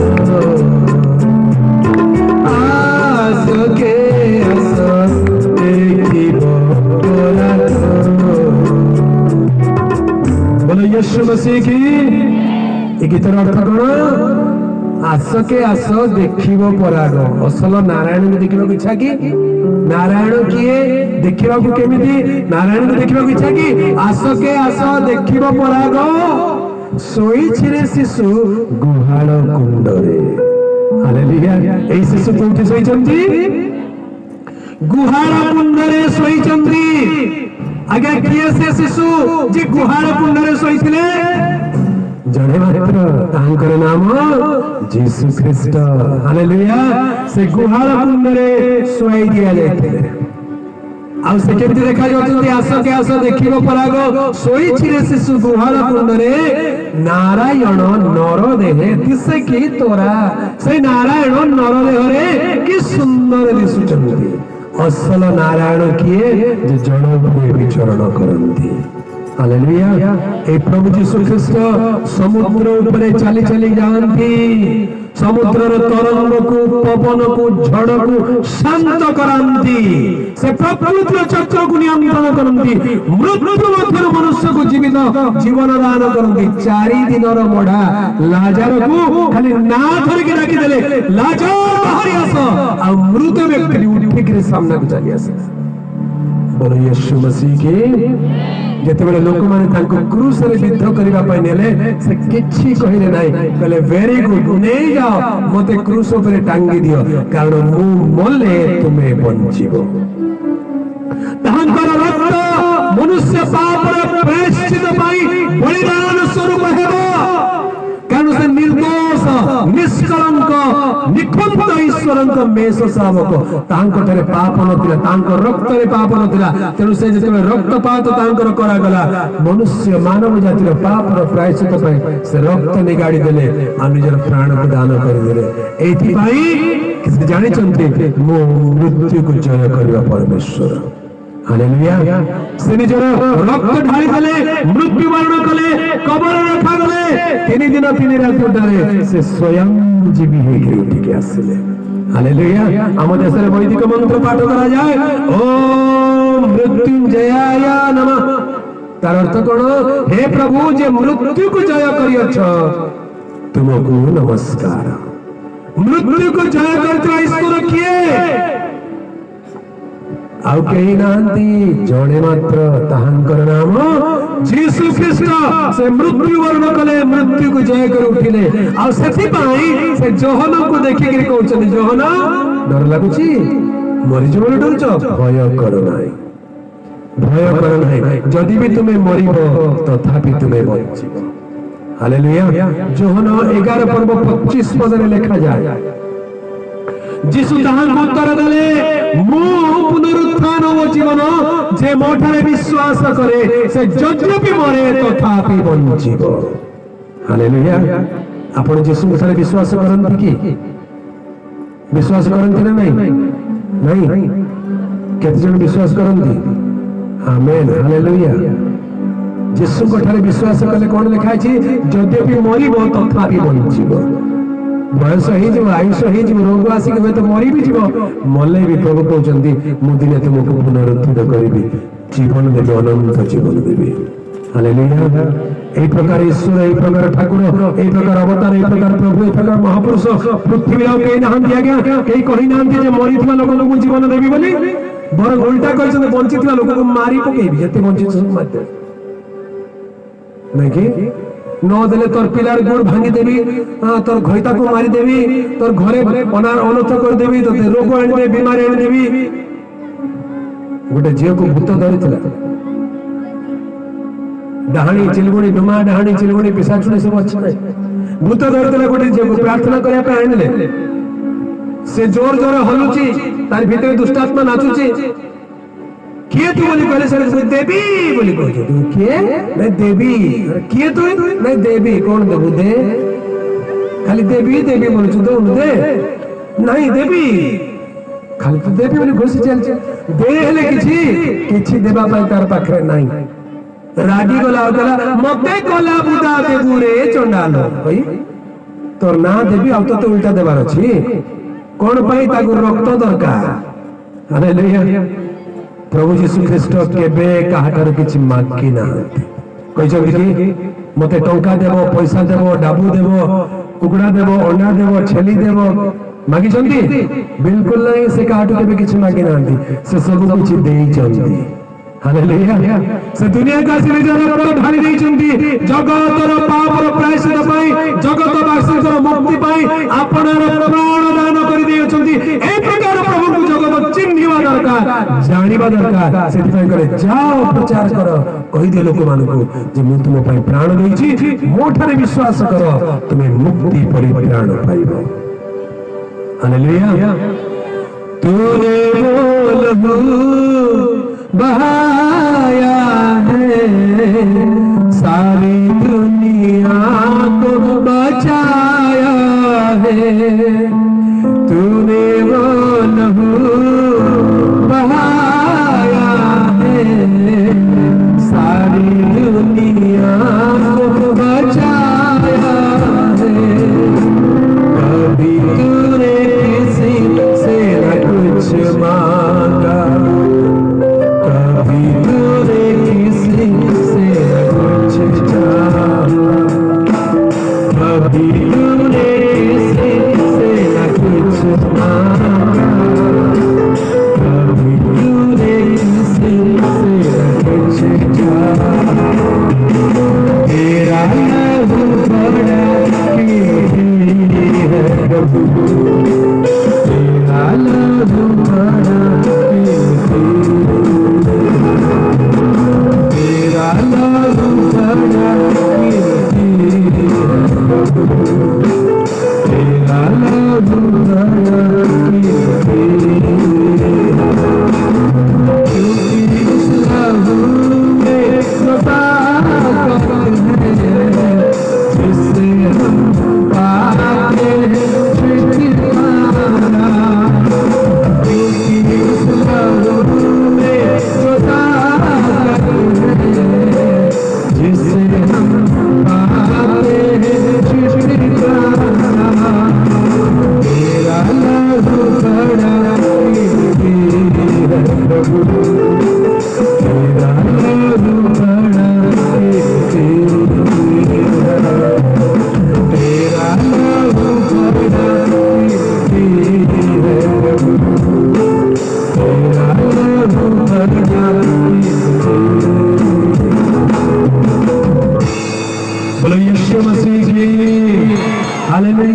आस के आस देखी पराग बोलो यीशु मसीह की ए गीतर अर्थ कौन आस के आस देखिब पराग असल नारायण को देखा इच्छा कि नारायण किए देखा केमिति नारायण को देखा इच्छा कि आस के आस देखिब पराग सोई रे शिशु गुहाल कुंडरे हालेलुया ए शिशु कोठी सोईचंती गुहाल कुंडरे सोईचंती आगे किए से शिशु जे गुहाल कुंडरे सोईथिले जड़े मात्र तांकर नाम जीसु ख्रीस्ट हालेलुया से गुहाल कुंडरे सोई दिया जायते आउ से केमति देखा जाउछंती आस के आस देखिबो पराग सोई रे शिशु गुहाल कुंडरे नारायण नर देहे दिसे की तोरा से नारायण नर देहरे कि सुंदर दिसुचंती असल नारायण किए जे जड़ उपरे विचरण करंती हालेलुया ए प्रभु यीशु ख्रीस्ट समुद्र ऊपर चली चली जाती समुद्र तरंग को पवन को झड़ को शांत करांती से प्रकृति चक्र को नियंत्रण करंती मृत्यु मध्य मनुष्य को जीवित जीवन दान करंती 4 दिन मोढ़ा लाजार को खाली ना धर के डाकी देले लाजार बाहर आस आ मृत व्यक्ति उठ के सामने को चली आसे बोलो यीशु मसीह के ଯେତେବେଳେ ଲୋକମାନେ ତାଙ୍କୁ କ୍ରୁସରେ ବିଦ୍ଧ କରିବା ପାଇଁ ନେଲେ ସେ କିଛି କହିଲେ ନାହିଁ, କହିଲେ ଭେରି ଗୁଡ୍, ନେଇଯାଅ, ମତେ କ୍ରୁସ ଉପରେ ଟାଙ୍ଗି ଦିଅ, କାରଣ ମୁଁ ମଲେ ତୁମେ ବଞ୍ଚିବ। ତାଙ୍କର ରକ୍ତ ମନୁଷ୍ୟ ପାପର ପ୍ରାୟଶ୍ଚିତ ପାଇଁ ବଳିଦାନ ସ୍ୱରୂପ ହେବ, କାରଣ ସେ ନିର୍ଦ୍ଦୋଷ ନିଷ୍କଳଙ୍କ ନିଖୁନ୍ଦ ଈଶ୍ୱରଙ୍କ ମେଷ ଶାବକ। ତାଙ୍କଠାରେ ପାପ ନଥିଲା, ତାଙ୍କ ରକ୍ତରେ ପାପ ନଥିଲା, ତେଣୁ ସେ ଯେତେବେଳେ ରକ୍ତପାତ ତାଙ୍କର କରାଗଲା ମନୁଷ୍ୟ ମାନବ ଜାତିର ପାପର ପ୍ରାୟଶ୍ଚିତ ପାଇଁ ସେ ରକ୍ତ ନିଗାଡ଼ି ଦେଲେ ଆଉ ନିଜର ପ୍ରାଣକୁ ଦାନ କରିଦେଲେ। ଏଇଥିପାଇଁ ସେ ଜାଣିଛନ୍ତି ମୁଁ ମୃତ୍ୟୁକୁ ଜୟ କରିବା ପରମେଶ୍ୱର। ହାଲେଲୁୟା। ସେ ନିଜର ରକ୍ତ ଢାଳି ଦେଲେ, ମୃତ୍ୟୁବରଣ କଲେ, କବର ରଖାଗଲେ, 3 ଦିନ 3 ରାତି ଉଠାରେ ସେ ସ୍ୱୟଂ ଜୀବୀ ହେଇକି ଉଠିକି ଆସିଲେ। ହାଲେଲୁୟା। ଆମ ଦେଶରେ ବୈଦିକ ମନ୍ତ୍ର ପାଠ କରାଯାଏ, ଓମ୍ ମୃତ୍ୟୁଞ୍ଜୟାୟ ନମଃ। ତାର ଅର୍ଥ କଣ? ହେ ପ୍ରଭୁ, ଯେ ମୃତ୍ୟୁକୁ ଜୟ କରିଅଛ ତୁମକୁ ନମସ୍କାର। ମୃତ୍ୟୁକୁ ଜୟ କରିଥିବା ଈଶ୍ୱର କିଏ? ଆଉ କେହି ନାହାନ୍ତି, ଜଣେ ମାତ୍ର, ତାହାଙ୍କର ନାମ ଯୀଶୁ ଖ୍ରୀଷ୍ଟ। ସେ ମୃତ୍ୟୁବରଣ କଲେ, ମୃତ୍ୟୁକୁ ଜୟ କରି ଉଠିଲେ। ଆଉ ସେଥିପାଇଁ ସେ ଯୋହନକୁ ଦେଖିକିରି କହୁଛନ୍ତି, ଯୋହନ ଡର ଲାଗୁଛି, ମରିଯିବ ବୋଲି ଡରୁଛ? ଭୟ କର ନାହିଁ, ଭୟ କର ନାହିଁ, ଯଦି ବି ତୁମେ ମରିବ ତଥାପି ତୁମେ ବଞ୍ଚିବ। ହାଲେଲୁୟା। ଯୋହନ 11 ପର୍ବ 25 ପଦରେ ଲେଖାଯାଏ, ଯୀଶୁ ତାହାଙ୍କୁ ଉତ୍ତର ଦେଲେ, ମୁଁ ପୁନରୁତ୍ଥାନ ଓ ଜୀବନ, ଯେ ମୋ ଠାରେ ବିଶ୍ୱାସ କରେ ସେ ଯଦ୍ୟପି ମରେ ତଥାପି ବଞ୍ଚିବ। ହାଲେଲୁୟା। ଆପଣ ଯୀଶୁଙ୍କ ଠାରେ ବିଶ୍ୱାସ କରନ୍ତି କି? ବିଶ୍ୱାସ କରନ୍ତି ନା ନାହିଁ? ନାହିଁ। କେତେ ଜଣ ବିଶ୍ୱାସ କରନ୍ତି? ଆମେନ୍, ହାଲେଲୁୟା। ଯୀଶୁଙ୍କ ଠାରେ ବିଶ୍ୱାସ କଲେ କଣ ଲେଖା ଅଛି? ଯଦ୍ୟପି ମରିବ ତଥାପି ବଞ୍ଚିବ। ବୟସ ହେଇଯିବ, ଆୟୁଷ ହେଇଯିବ, ରୋଗ ଆସିକି ହୁଏତ ମରି ବି ଯିବ, ମଲେ ବି ପ୍ରଭୁ କହୁଛନ୍ତି ମୁଁ ଦିନେ ତୁମକୁ ପୁନରୁତ୍ଥିତ କରିବି, ଜୀବନ ଦେବି, ଅନନ୍ତ ଜୀବନ ଦେବି। ହାଲେଲୁୟା। এই প্রকার ঈশ্বর, এই প্রকার ঠাকুর, এই প্রকার অবতার, এই প্রকার প্রভু, এই প্রকার মহাপুরুষ পৃথিবীর ଆଉ କେହି ନାହାନ୍ତି। ଆଜ୍ଞା, କେହି କହିନାହାନ୍ତି ଯେ ମରିଥିବା ଲୋକଙ୍କୁ ମୁଁ ଜୀବନ ଦେବି ବୋଲି। ବରଂ ଓଲଟା କହିଛନ୍ତି ବଞ୍ଚିଥିବା ଲୋକଙ୍କୁ ମାରି ପକେଇବି, ଯେତେ ବଞ୍ଚିଛ ସବୁ ମାରିଦେବି। ନାଇଁ କି? ନଦେଲେ ତୋର ପିଲାର ଗୋଡ ଭାଙ୍ଗିଦେବି, ତୋର ଘଇତାକୁ ମାରିଦେବି, ତୋର ଘରେ ଅନର୍ଥ କରିଦେବି, ତୋତେ ରୋଗ ଆଣିଦେବି, ବିମାରୀ ଆଣିଦେବି। ଗୋଟେ ଝିଅକୁ ଭୂତ ଧରିଥିଲା, ଡାହାଣୀ ଚିଲଗୁଣି, ଡୁମା ଡାହାଣୀ ଚିଲଗୁଣି ପିଶାଚୁଣି ସବୁ ଅଛି ନା, ଭୂତ ଧରିଥିଲା ଗୋଟେ ଝିଅକୁ, ପ୍ରାର୍ଥନା କରିବା ପାଇଁ ଆଣିଲେ। ସେ ଜୋର ଜୋର ହଲୁଛି, ତାର ଭିତରେ ଦୁଷ୍ଟାତ୍ମା ନାଚୁଛି। କିଏ ତୁ ବୋଲି କହିଲେ ସେ ଦେବୀ ବୋଲି କହୁଛୁ। ତୁ କିଏ? ନାଇଁ ଦେବୀ। କିଏ ତୁ? ନାଇଁ ଦେବୀ। କଣ ଦେବୁ? ଦେ। ଖାଲି ଦେବୀ ଦେବୀ ବୋଲୁଛୁ, ଦଉନୁ, ଦେ। ନାଇଁ ଦେବୀ, ଖାଲି ତୁ ଦେବୀ ବୋଲି ଘୋଷି ଚାଲିଛି। ଦେ ହେଲେ କିଛି ଦେବା ପାଇଁ ତାର ପାଖରେ ନାହିଁ। ରାଗି ଗଲା ଆଉ କହିଲା, ମତେ କଲା ବୁଦା ଦେବୁ ରେ ଚଣ୍ଡାଲ। ଭାଇ ତୋର ନାଁ ଦେବି ଆଉ ତତେ ଉଲ୍ଟା ଦେବାର ଅଛି। କଣ ପାଇଁ? ତାକୁ ରକ୍ତ ଦରକାର। ହାଲେଲୁୟା। ପ୍ରଭୁ ଯୀଶୁ ଖ୍ରୀଷ୍ଟ କେବେ କାହାଠାରୁ କିଛି ମାଗି ନାହାନ୍ତି। କହିଛନ୍ତି କି ମତେ ଟଙ୍କା ଦେବ, ପଇସା ଦେବ, ଡାବୁ ଦେବ, କୁକୁଡ଼ା ଦେବ, ଅଣ୍ଡା ଦେବ, ଛେଲି ଦେବ, ମାଗିଛନ୍ତି? ବିଲକୁଲ ନାହିଁ। ସେ କାହାଠୁ କେବେ କିଛି ମାଗି ନାହାନ୍ତି, ସେ ସବୁ କିଛି ଦେଇଛନ୍ତି। ହାଲେଲୁୟା। ସେ ଦୁନିଆକୁ ଆସି ନିଜର ରକ୍ତ ଢାଳି ଦେଇଛନ୍ତି, ଜଗତର ପାପର ପ୍ରାୟଶ୍ଚିତ ପାଇଁ, ଜଗତବାସୀଙ୍କର ମୁକ୍ତି ପାଇଁ ଆପଣର ପ୍ରାଣ ଦାନ କରିଦେଇଛନ୍ତି। এই ପ୍ରକାର ପ୍ରଭୁଙ୍କୁ ଜଗତ ଚିହ୍ନିବା ଦରକାର, ଜାଣିବା ଦରକାର। ସେଥିପାଇଁ କହିଲେ ଯାଅ ପ୍ରଚାର କର, କହିଦିଅ ଲୋକମାନଙ୍କୁ ଯେ ମୁଁ ତୁମ ପାଇଁ ପ୍ରାଣ ଦେଇଛି, ମୋ ଠାରେ ବିଶ୍ୱାସ କର, ତୁମେ ମୁକ୍ତି ପରିତ୍ରାଣ ପାଇବ। ହାଲେଲୁୟା। ତୂନେ ବୋଲହୁ बहाया है, सारी दुनिया को बचाया है। तूने वो लहू बहाया है, सारी दुनिया को बचाया है। कभी तूने किसी से न कुछ मांगा, कभी तूने किसी से कुछ चाहा, कभी तूने किसी से न कुछ मांगा, कभी तूने किसी से न कुछ चाहा।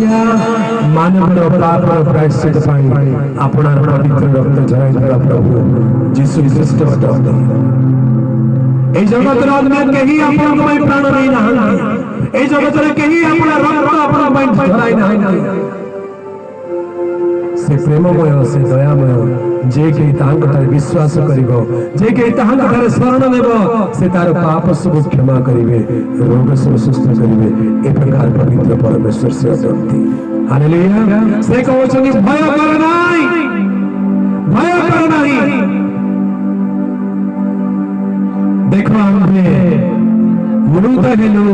हालेलुया मानव पापर प्रायश्चित पाई अपना पवित्र रक्त झराइबा प्रभु यीशु ख्रीष्ट अटନ୍ତି এই জগতের আত্মা কেহি আপনার ପାଇଁ ପ୍ରାଣ ନେଇ ନାହାନ୍ତି এই ଜଗତରେ କେହି ଆପଣ ରକ୍ତ ଆପଣ ପାଇଁ ଝରାଇ ନାହାନ୍ତି से प्रेममय से दयामय जे केही ताहांଠାରେ विश्वास करिवो जे केही ताहांଠାରେ शरण नेबो से तार पाप सब क्षमा करिवे रोग सब सुस्थ करिवे ए प्रकार पवित्र परमेश्वर से अटନ୍ତି हालेलुया से कहउछनी भय कर नाही देखो आम्भे मृत हेलु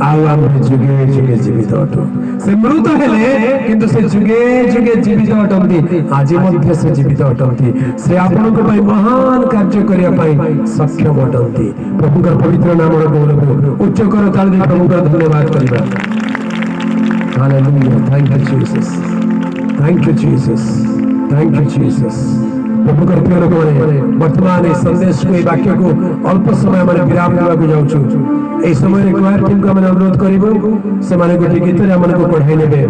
आउ आम्भे जुगे जुगे जीवित अटु से मृत हेले किंतु से जुगे जुगे जीवित अटंती आज मध्य से जीवित अटंती से आपनक पई महान कार्य करिया पई सक्षम अटंती प्रभु का पवित्र नाम रो गौरव उच्च कर ताल दे प्रभु का धन्यवाद करिबा hallelujah thank you Jesus thank you Jesus thank you Jesus प्रभु का प्रिय लोग वर्तमान इस संदेश को वाक्य को अल्प समय हमारे विराम देवा को जाउछु ए समय रे क्वायर टीम को हम अनुरोध करिबो से माने गोटी गीत रे हमन को पढ़ाई नेबे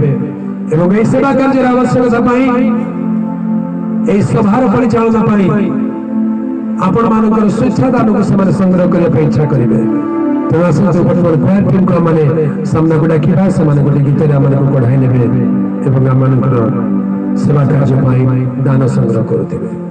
एवं ए सेवा कार्य आवश्यकता पाई ए सभार परिचालन पाई आपण मानकर स्वेच्छा दान को समय संग्रह करे इच्छा करिवे तेना से वर्तमान क्वायर टीम को माने सामना को डाकिबा से माने गोटी गीत रे हमन को पढ़ाई नेबे एवं हमन सेवा कार्य पाई दान संग्रह करते